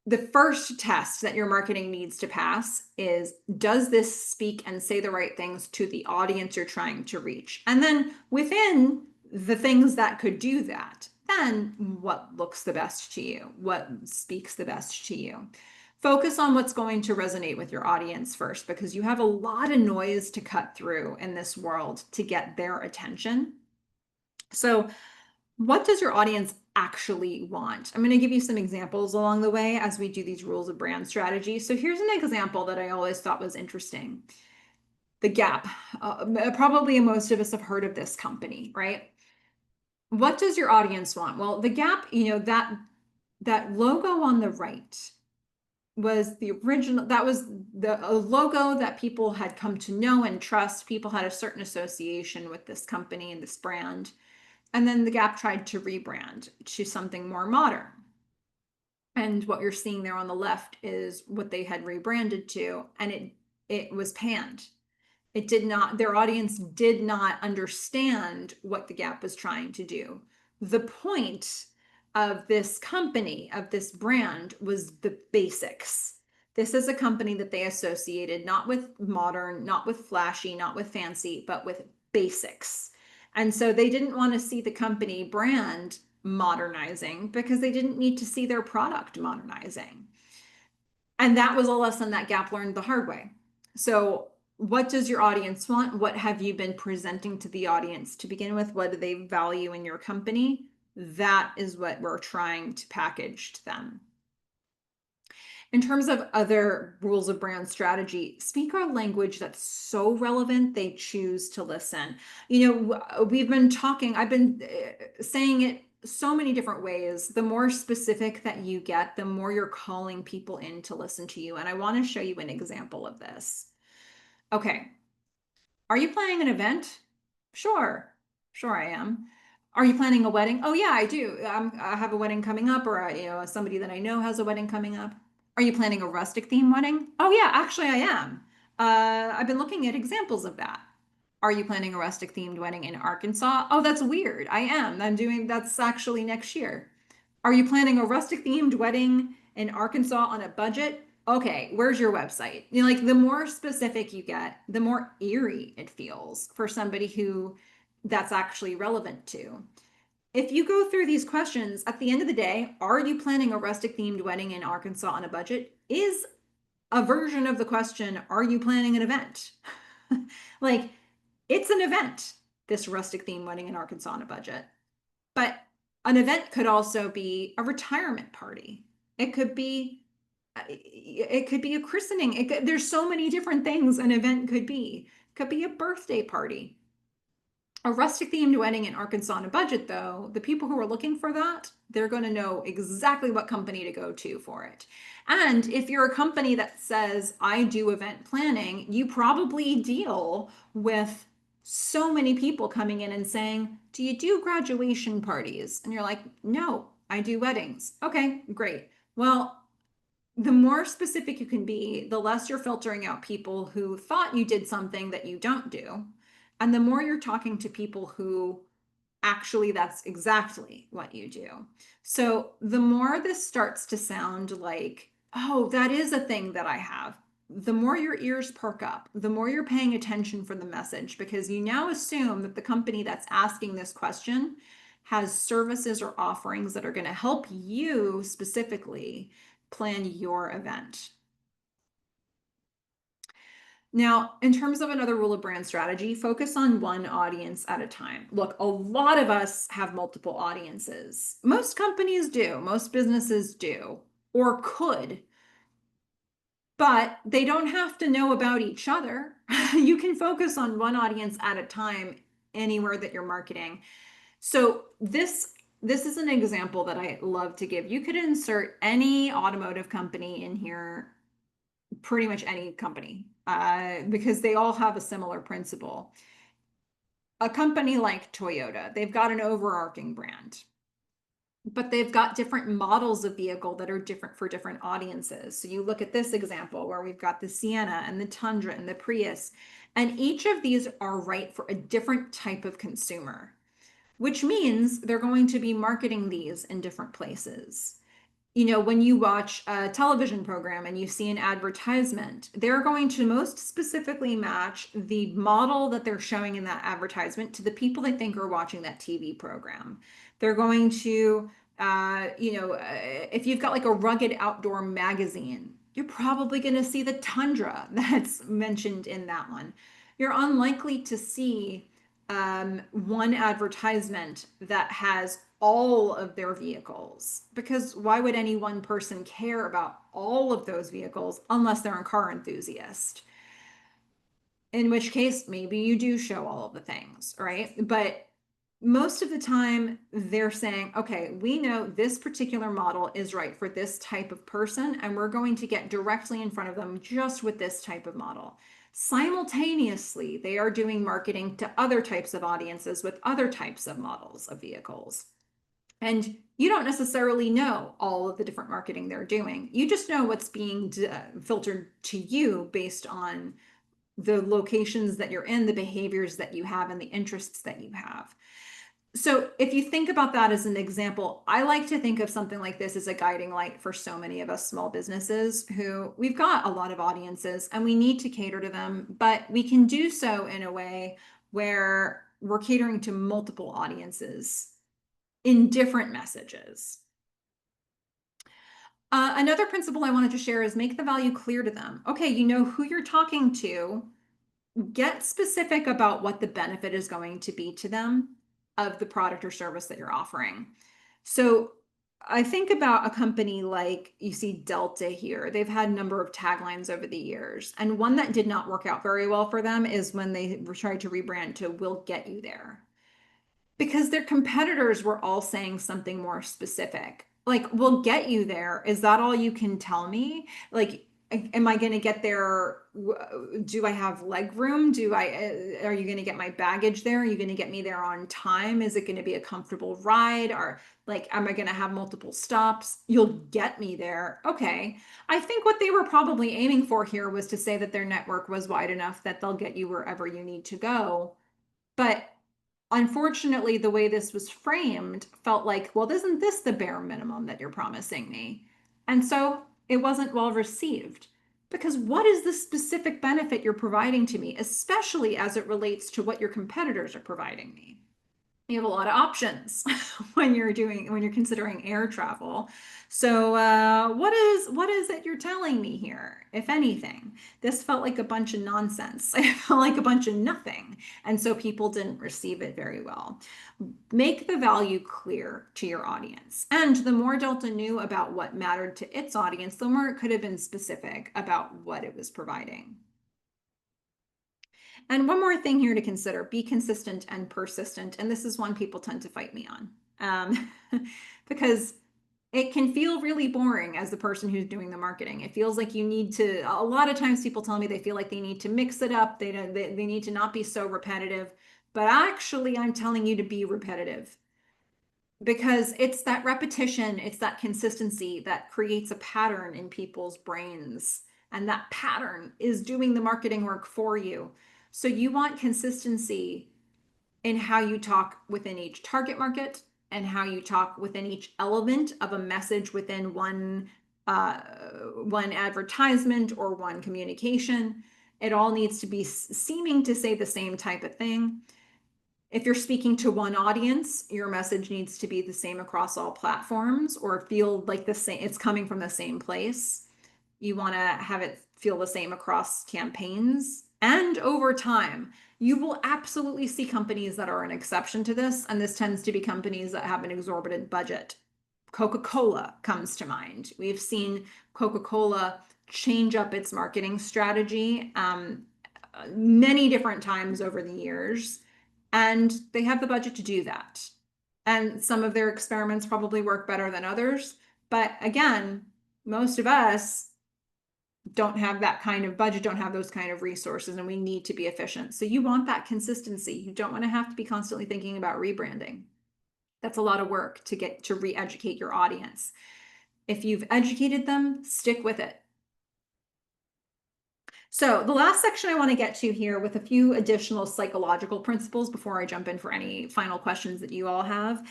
The first test that your marketing needs to pass is, does this speak and say the right things to the audience you're trying to reach? And then within the things that could do that, then what looks the best to you? What speaks the best to you? Focus on what's going to resonate with your audience first, because you have a lot of noise to cut through in this world to get their attention. So what does your audience actually want? I'm going to give you some examples along the way as we do these rules of brand strategy. So here's an example that I always thought was interesting. The Gap. Probably most of us have heard of this company, right? What does your audience want? Well, the Gap, that logo on the right was the original, that was the logo that people had come to know and trust. People had a certain association with this company and this brand. And then the Gap tried to rebrand to something more modern. And what you're seeing there on the left is what they had rebranded to, and it was panned. It did not, their audience did not understand what the Gap was trying to do. The point of this company, of this brand, was the basics. This is a company that they associated not with modern, not with flashy, not with fancy, but with basics. And so they didn't want to see the company brand modernizing because they didn't need to see their product modernizing. And that was a lesson that Gap learned the hard way. So, what does your audience want? What have you been presenting to the audience to begin with? What do they value in your company? That is what we're trying to package to them. In terms of other rules of brand strategy, speak a language that's so relevant they choose to listen. We've been talking, I've been saying it so many different ways. The more specific that you get, the more you're calling people in to listen to you. And I want to show you an example of this. Okay. Are you planning an event? Sure. Sure, I am. Are you planning a wedding? Oh, yeah, I do. I have a wedding coming up, or somebody that I know has a wedding coming up. Are you planning a rustic theme wedding? Oh, yeah, actually, I am. I've been looking at examples of that. Are you planning a rustic themed wedding in Arkansas? Oh, that's weird. I am. That's actually next year. Are you planning a rustic themed wedding in Arkansas on a budget? Okay, where's your website? Like the more specific you get, the more eerie it feels for somebody who that's actually relevant to. If you go through these questions, at the end of the day, are you planning a rustic themed wedding in Arkansas on a budget? Is a version of the question, are you planning an event? Like, it's an event, this rustic themed wedding in Arkansas on a budget. But an event could also be a retirement party. It could be a christening. There's so many different things an event could be. It could be a birthday party. A rustic themed wedding in Arkansas on a budget, though, the people who are looking for that, they're going to know exactly what company to go to for it. And if you're a company that says, I do event planning, you probably deal with so many people coming in and saying, do you do graduation parties? And you're like, no, I do weddings. Okay, great. Well, the more specific you can be, the less you're filtering out people who thought you did something that you don't do. And the more you're talking to people who actually that's exactly what you do. So the more this starts to sound like, oh, that is a thing that I have, the more your ears perk up, the more you're paying attention for the message, because you now assume that the company that's asking this question has services or offerings that are going to help you specifically plan your event. Now, in terms of another rule of brand strategy, focus on one audience at a time. Look, a lot of us have multiple audiences. Most companies do, most businesses do, or could, but they don't have to know about each other. You can focus on one audience at a time anywhere that you're marketing. So this is an example that I love to give. You could insert any automotive company in here, pretty much any company, because they all have a similar principle. A company like Toyota, they've got an overarching brand, but they've got different models of vehicle that are different for different audiences. So you look at this example where we've got the Sienna and the Tundra and the Prius, and each of these are right for a different type of consumer, which means they're going to be marketing these in different places. When you watch a television program and you see an advertisement, they're going to most specifically match the model that they're showing in that advertisement to the people they think are watching that TV program. They're going to, if you've got like a rugged outdoor magazine, you're probably going to see the Tundra that's mentioned in that one. You're unlikely to see one advertisement that has all of their vehicles, because why would any one person care about all of those vehicles unless they're a car enthusiast? In which case, maybe you do show all of the things, right? But most of the time, they're saying, okay, we know this particular model is right for this type of person, and we're going to get directly in front of them just with this type of model. Simultaneously, they are doing marketing to other types of audiences with other types of models of vehicles. And you don't necessarily know all of the different marketing they're doing. You just know what's being filtered to you based on the locations that you're in, the behaviors that you have, and the interests that you have. So if you think about that as an example, I like to think of something like this as a guiding light for so many of us small businesses who we've got a lot of audiences and we need to cater to them, but we can do so in a way where we're catering to multiple audiences in different messages. Another principle I wanted to share is make the value clear to them. Okay, you know who you're talking to. Get specific about what the benefit is going to be to them of the product or service that you're offering. So I think about a company like you see Delta here. They've had a number of taglines over the years. And one that did not work out very well for them is when they tried to rebrand to "We'll get you there." Because their competitors were all saying something more specific. Like, "We'll get you there. Is that all you can tell me? Like, am I going to get there? Do I have leg room? Are you going to get my baggage there? Are you going to get me there on time? Is it going to be a comfortable ride? Or like, am I going to have multiple stops? You'll get me there." Okay. I think what they were probably aiming for here was to say that their network was wide enough that they'll get you wherever you need to go. But unfortunately, the way this was framed felt like, well, isn't this the bare minimum that you're promising me? And so it wasn't well received. Because what is the specific benefit you're providing to me, especially as it relates to what your competitors are providing me? You have a lot of options when you're considering air travel. So what is it you're telling me here, if anything? This felt like a bunch of nonsense. It felt like a bunch of nothing, and so people didn't receive it very well. Make the value clear to your audience, and the more Delta knew about what mattered to its audience, the more it could have been specific about what it was providing. And one more thing here to consider: be consistent and persistent. And this is one people tend to fight me on, because it can feel really boring as the person who's doing the marketing. It feels like you need to, a lot of times people tell me they feel like they need to mix it up. They need to not be so repetitive. But actually, I'm telling you to be repetitive, because it's that repetition, it's that consistency that creates a pattern in people's brains. And that pattern is doing the marketing work for you. So you want consistency in how you talk within each target market and how you talk within each element of a message within one advertisement or one communication. It all needs to be seeming to say the same type of thing. If you're speaking to one audience, your message needs to be the same across all platforms or feel like the same, it's coming from the same place. You want to have it feel the same across campaigns. And over time, you will absolutely see companies that are an exception to this. And this tends to be companies that have an exorbitant budget. Coca-Cola comes to mind. We've seen Coca-Cola change up its marketing strategy many different times over the years, and they have the budget to do that. And some of their experiments probably work better than others. But again, most of us don't have that kind of budget, don't have those kind of resources, and we need to be efficient. So you want that consistency. You don't want to have to be constantly thinking about rebranding. That's a lot of work to get to re-educate your audience. If you've educated them, stick with it. So the last section I want to get to here with a few additional psychological principles before I jump in for any final questions that you all have.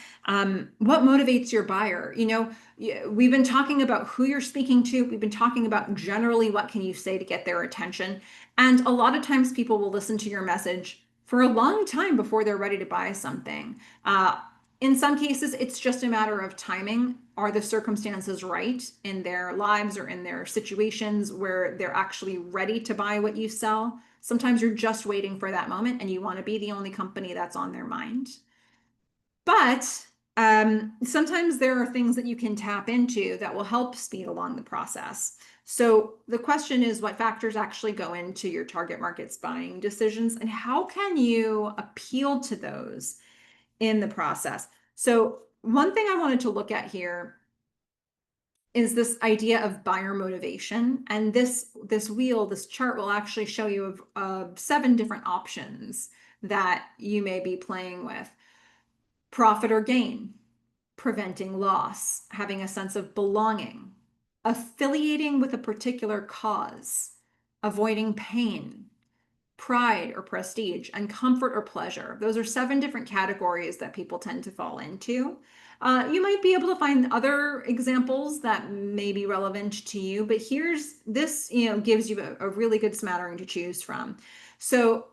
What motivates your buyer? You know, we've been talking about who you're speaking to. We've been talking about generally what can you say to get their attention. And a lot of times people will listen to your message for a long time before they're ready to buy something. In some cases, it's just a matter of timing. Are the circumstances right in their lives or in their situations where they're actually ready to buy what you sell? Sometimes you're just waiting for that moment and you want to be the only company that's on their mind. But sometimes there are things that you can tap into that will help speed along the process. So the question is, what factors actually go into your target market's buying decisions, and how can you appeal to those in the process? So one thing I wanted to look at here is this idea of buyer motivation. And this chart will actually show you 7 different options that you may be playing with. Profit or gain, preventing loss, having a sense of belonging, affiliating with a particular cause, avoiding pain, pride or prestige, and comfort or pleasure. Those are 7 different categories that people tend to fall into. You might be able to find other examples that may be relevant to you, but here's this, gives you a really good smattering to choose from. So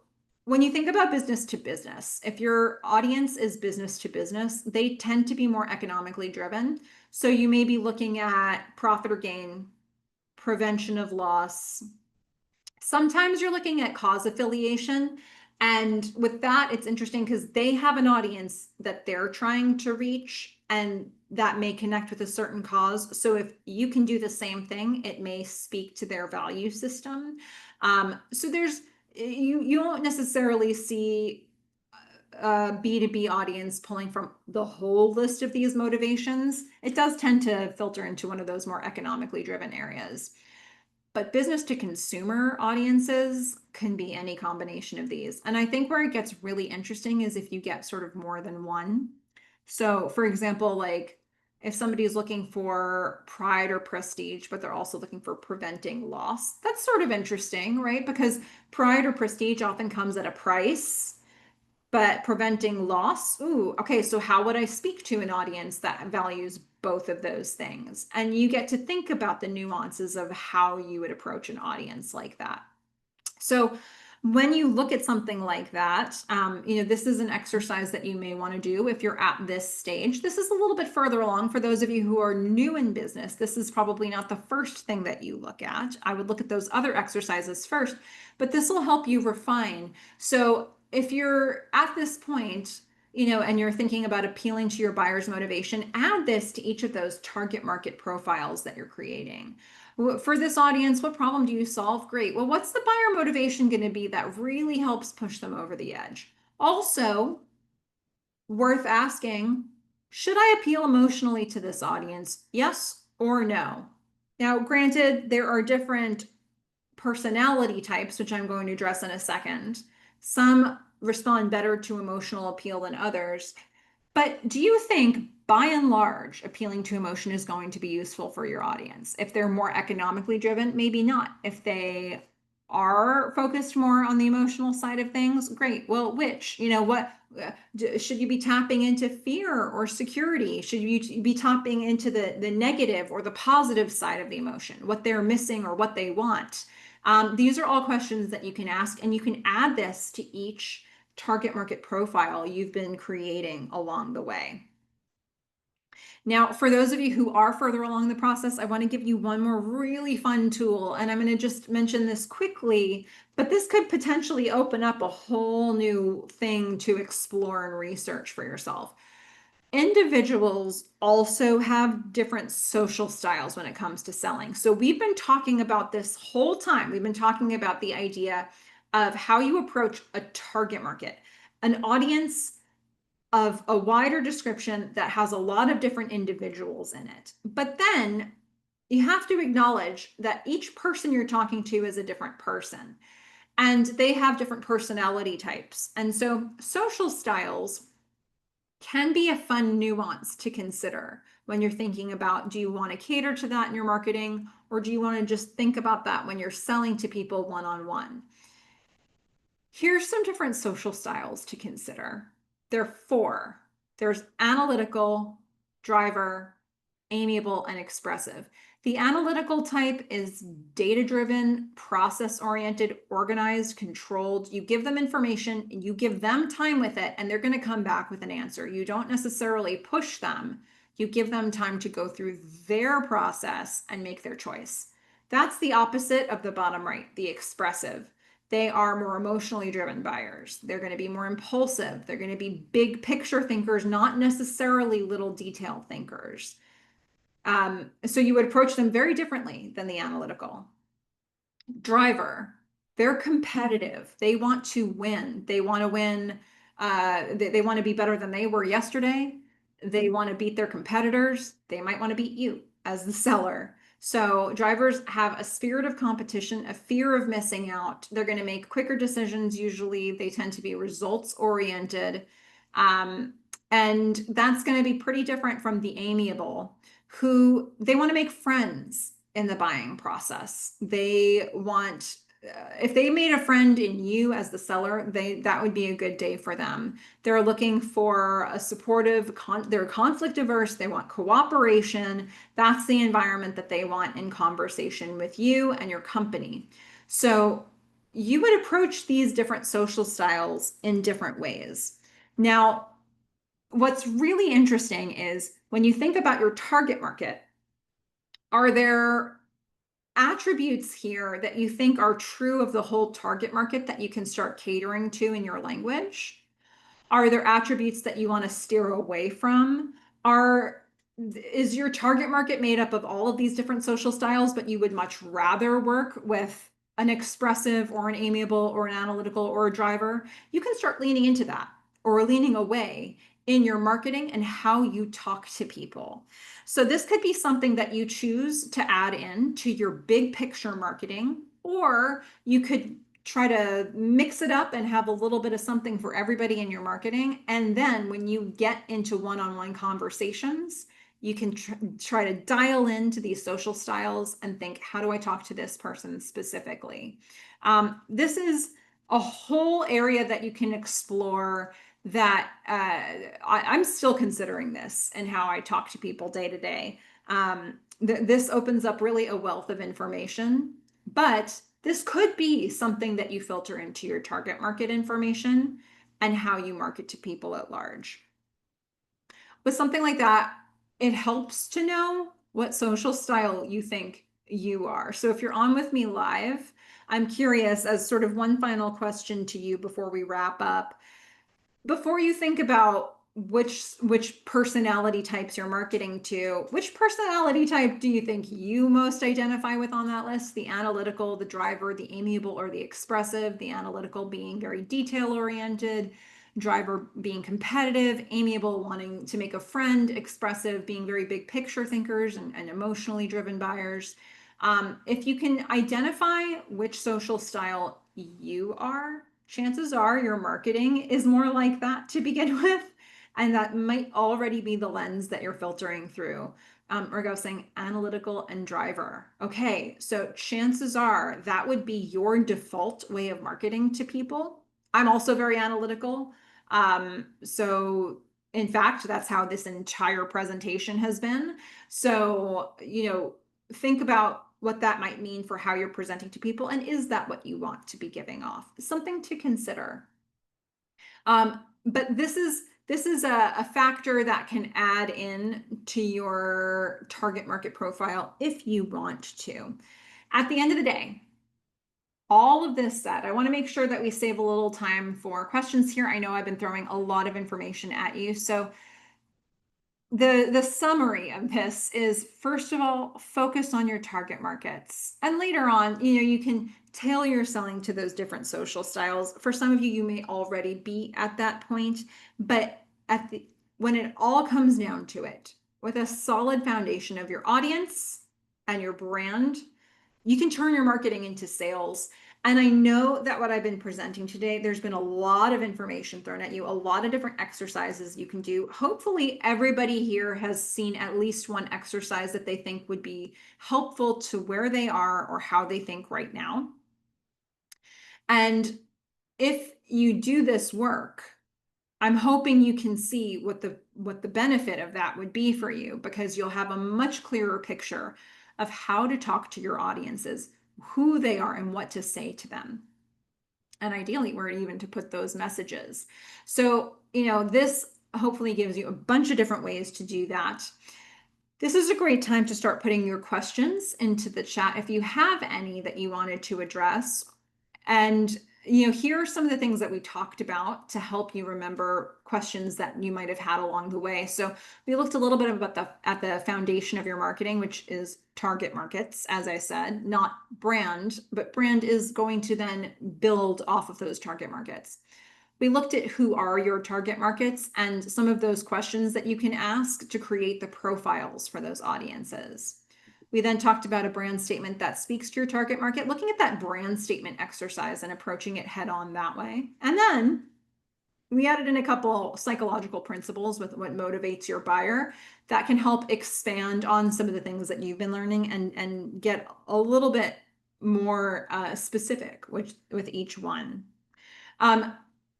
when you think about business to business, if your audience is business to business, they tend to be more economically driven. So you may be looking at profit or gain, prevention of loss. Sometimes you're looking at cause affiliation. And with that, it's interesting because they have an audience that they're trying to reach, and that may connect with a certain cause. So if you can do the same thing, it may speak to their value system. So you won't necessarily see a B2B audience pulling from the whole list of these motivations. It does tend to filter into one of those more economically driven areas. But business to consumer audiences can be any combination of these. And I think where it gets really interesting is if you get sort of more than one. So, for example, like if somebody is looking for pride or prestige, but they're also looking for preventing loss, that's sort of interesting, right? Because pride or prestige often comes at a price, but preventing loss, ooh, okay, so how would I speak to an audience that values both of those things? And you get to think about the nuances of how you would approach an audience like that. So when you look at something like that, this is an exercise that you may want to do if you're at this stage. This is a little bit further along for those of you who are new in business. This is probably not the first thing that you look at. I would look at those other exercises first, but this will help you refine. So if you're at this point, and you're thinking about appealing to your buyer's motivation, add this to each of those target market profiles that you're creating. For this audience, what problem do you solve? Great. Well, what's the buyer motivation going to be that really helps push them over the edge? Also, worth asking, should I appeal emotionally to this audience? Yes or no? Now, granted, there are different personality types, which I'm going to address in a second. Some respond better to emotional appeal than others. But do you think, by and large, appealing to emotion is going to be useful for your audience? If they're more economically driven, maybe not. If they are focused more on the emotional side of things, great. Well, which? What should you be tapping into, fear or security? Should you be tapping into the negative or the positive side of the emotion, what they're missing or what they want? These are all questions that you can ask, and you can add this to each target market profile you've been creating along the way. Now, for those of you who are further along the process, I want to give you one more really fun tool, and I'm going to just mention this quickly, but this could potentially open up a whole new thing to explore and research for yourself. Individuals also have different social styles when it comes to selling. So we've been talking about this whole time. We've been talking about the idea of how you approach a target market, an audience of a wider description that has a lot of different individuals in it. But then you have to acknowledge that each person you're talking to is a different person, and they have different personality types. And so social styles can be a fun nuance to consider when you're thinking about, do you want to cater to that in your marketing, or do you want to just think about that when you're selling to people one-on-one? Here's some different social styles to consider. There are 4. There's analytical, driver, amiable, and expressive. The analytical type is data-driven, process-oriented, organized, controlled. You give them information, and you give them time with it, and they're going to come back with an answer. You don't necessarily push them. You give them time to go through their process and make their choice. That's the opposite of the bottom right, the expressive. They are more emotionally driven buyers. They're going to be more impulsive. They're going to be big picture thinkers, not necessarily little detail thinkers. So you would approach them very differently than the analytical. Driver, they're competitive. They want to win. They want to win. They want to be better than they were yesterday. They want to beat their competitors. They might want to beat you as the seller. So drivers have a spirit of competition, a fear of missing out. They're going to make quicker decisions. Usually they tend to be results oriented. And that's going to be pretty different from the amiable, who they want to make friends in the buying process. They want, if they made a friend in you as the seller, that would be a good day for them. They're looking for a supportive, they're conflict averse, they want cooperation. That's the environment that they want in conversation with you and your company. So you would approach these different social styles in different ways. Now, what's really interesting is when you think about your target market, are there attributes here that you think are true of the whole target market that you can start catering to in your language? Are there attributes that you want to steer away from? Is your target market made up of all of these different social styles, but you would much rather work with an expressive or an amiable or an analytical or a driver? You can start leaning into that or leaning away in your marketing and how you talk to people. So this could be something that you choose to add in to your big picture marketing, or you could try to mix it up and have a little bit of something for everybody in your marketing. And then when you get into one-on-one conversations, you can try to dial into these social styles and think, how do I talk to this person specifically? This is a whole area that you can explore that I'm still considering this and how I talk to people day to day. This opens up really a wealth of information, but this could be something that you filter into your target market information and how you market to people at large. With something like that, it helps to know what social style you think you are. So if you're on with me live, I'm curious, as sort of one final question to you before we wrap up, before you think about which personality types you're marketing to, which personality type do you think you most identify with on that list? The analytical, the driver, the amiable, or the expressive? The analytical being very detail oriented, driver being competitive, amiable wanting to make a friend, expressive being very big picture thinkers and emotionally driven buyers. If you can identify which social style you are, chances are your marketing is more like that to begin with. And that might already be the lens that you're filtering through. Or go saying analytical and driver. Okay, so chances are that would be your default way of marketing to people. I'm also very analytical. So in fact, that's how this entire presentation has been. So, think about what that might mean for how you're presenting to people, and is that what you want to be giving off? Something to consider. But this is a factor that can add in to your target market profile if you want to. At the end of the day, all of this said, I want to make sure that we save a little time for questions here. I know I've been throwing a lot of information at you. So the summary of this is, first of all, focus on your target markets. And later on, you can tailor your selling to those different social styles. For some of you, you may already be at that point, but when it all comes down to it, with a solid foundation of your audience and your brand, you can turn your marketing into sales. And I know that what I've been presenting today, there's been a lot of information thrown at you, a lot of different exercises you can do. Hopefully everybody here has seen at least one exercise that they think would be helpful to where they are or how they think right now. And if you do this work, I'm hoping you can see what the benefit of that would be for you, because you'll have a much clearer picture of how to talk to your audiences, who they are, and what to say to them. And ideally, where even to put those messages. So, this hopefully gives you a bunch of different ways to do that. This is a great time to start putting your questions into the chat if you have any that you wanted to address. And here are some of the things that we talked about to help you remember questions that you might have had along the way. So we looked a little bit at the foundation of your marketing, which is target markets, as I said, not brand, but brand is going to then build off of those target markets. We looked at who are your target markets and some of those questions that you can ask to create the profiles for those audiences. We then talked about a brand statement that speaks to your target market, looking at that brand statement exercise and approaching it head on that way. And then we added in a couple psychological principles with what motivates your buyer that can help expand on some of the things that you've been learning and get a little bit more specific with each one. Um,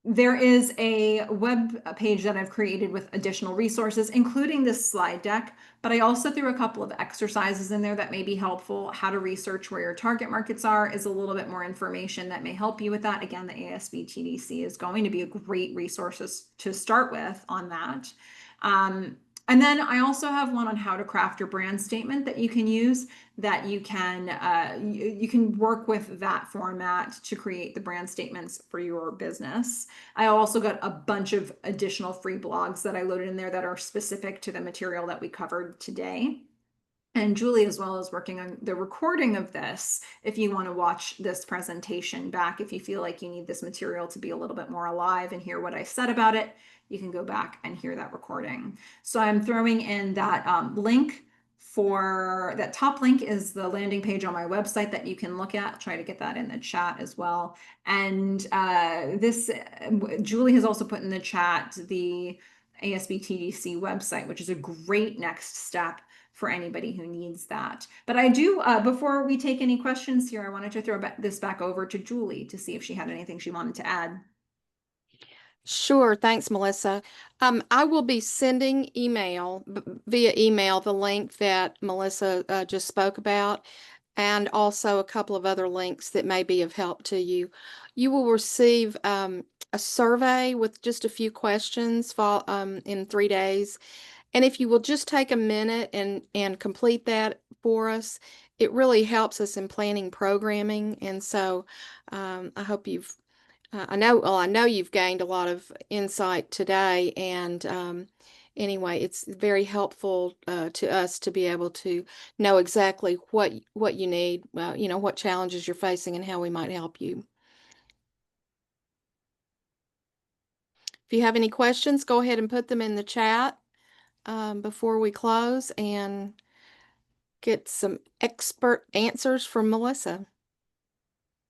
there is a web page that I've created with additional resources, including this slide deck, but I also threw a couple of exercises in there that may be helpful. How to research where your target markets are is a little bit more information that may help you with that. Again, the ASB TDC is going to be a great resource to start with on that. And then I also have one on how to craft your brand statement that you can use, that you can work with that format to create the brand statements for your business. I also got a bunch of additional free blogs that I loaded in there that are specific to the material that we covered today. And Julie as well is working on the recording of this. If you want to watch this presentation back, if you feel like you need this material to be a little bit more alive and hear what I said about it, you can go back and hear that recording. So I'm throwing in that link. For that top link is the landing page on my website that you can look at. I'll try to get that in the chat as well. And Julie has also put in the chat the ASB TDC website, which is a great next step for anybody who needs that. But I do, before we take any questions here, I wanted to throw this back over to Julie to see if she had anything she wanted to add. Sure, thanks, Melissa. I will be sending via email the link that Melissa just spoke about, and also a couple of other links that may be of help to you. You will receive a survey with just a few questions in 3 days. And if you will just take a minute and complete that for us, it really helps us in planning programming. And so I hope you've I know you've gained a lot of insight today, and anyway, it's very helpful to us to be able to know exactly what you need, what challenges you're facing, and how we might help you. If you have any questions, go ahead and put them in the chat before we close and get some expert answers from Melissa.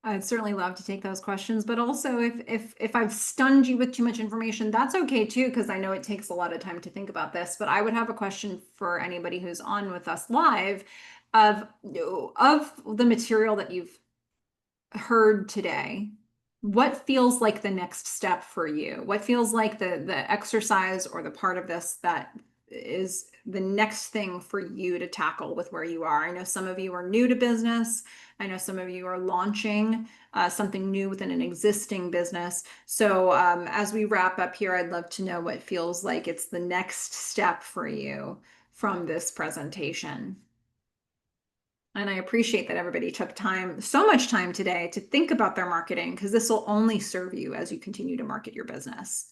I'd certainly love to take those questions, but also if I've stunned you with too much information, that's okay too, because I know it takes a lot of time to think about this. But I would have a question for anybody who's on with us live of the material that you've heard today. What feels like the next step for you? What feels like the exercise or the part of this that is the next thing for you to tackle with where you are? I know some of you are new to business. I know some of you are launching something new within an existing business. So as we wrap up here, I'd love to know what feels like it's the next step for you from this presentation. And I appreciate that everybody took so much time today to think about their marketing, because this will only serve you as you continue to market your business.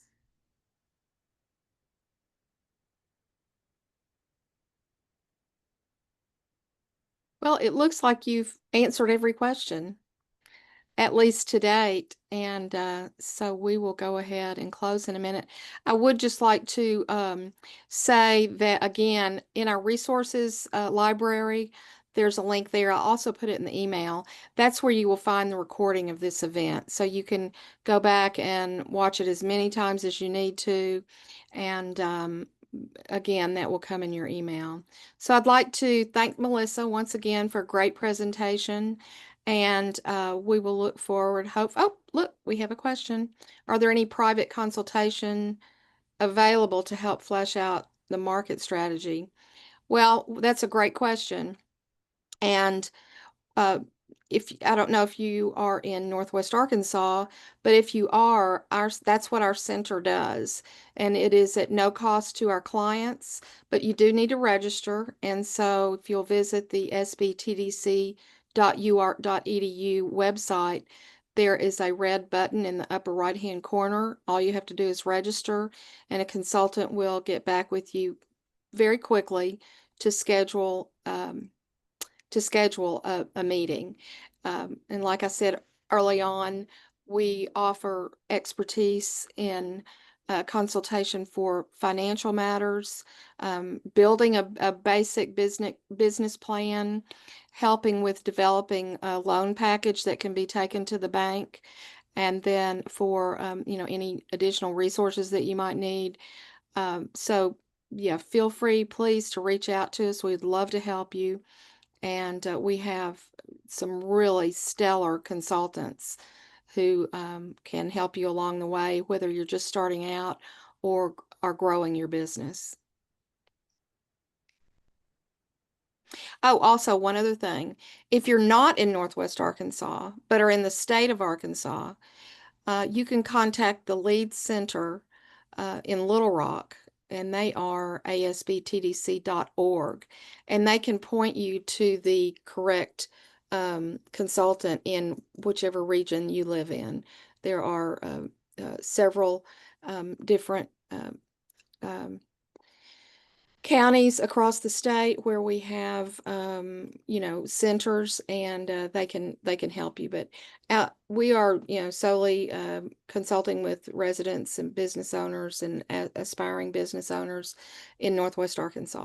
Well, it looks like you've answered every question, at least to date. And so we will go ahead and close in a minute. I would just like to say that, again, in our resources library, there's a link there. I'll also put it in the email. That's where you will find the recording of this event. So you can go back and watch it as many times as you need to. And again, that will come in your email. So I'd like to thank Melissa once again for a great presentation. And we will look forward. Oh, look, we have a question. Are there any private consultation available to help flesh out the market strategy? Well, that's a great question. And uh, if I don't know if you are in Northwest Arkansas, but if you are, that's what our center does, and it is at no cost to our clients. But you do need to register, and so if you'll visit the sbtdc.uart.edu website, there is a red button in the upper right-hand corner. All you have to do is register, and a consultant will get back with you very quickly to schedule. A meeting. And like I said early on, we offer expertise in consultation for financial matters, building a basic business plan, helping with developing a loan package that can be taken to the bank, And then for, any additional resources that you might need. So yeah, feel free, please, to reach out to us. We'd love to help you. And we have some really stellar consultants who can help you along the way, whether you're just starting out or are growing your business. Oh, also, one other thing. If you're not in Northwest Arkansas, but are in the state of Arkansas, you can contact the lead center in Little Rock, and they are asbtdc.org, and they can point you to the correct consultant in whichever region you live in. There are several different counties across the state where we have centers, and they can help you. But we are solely consulting with residents and business owners and aspiring business owners in Northwest Arkansas.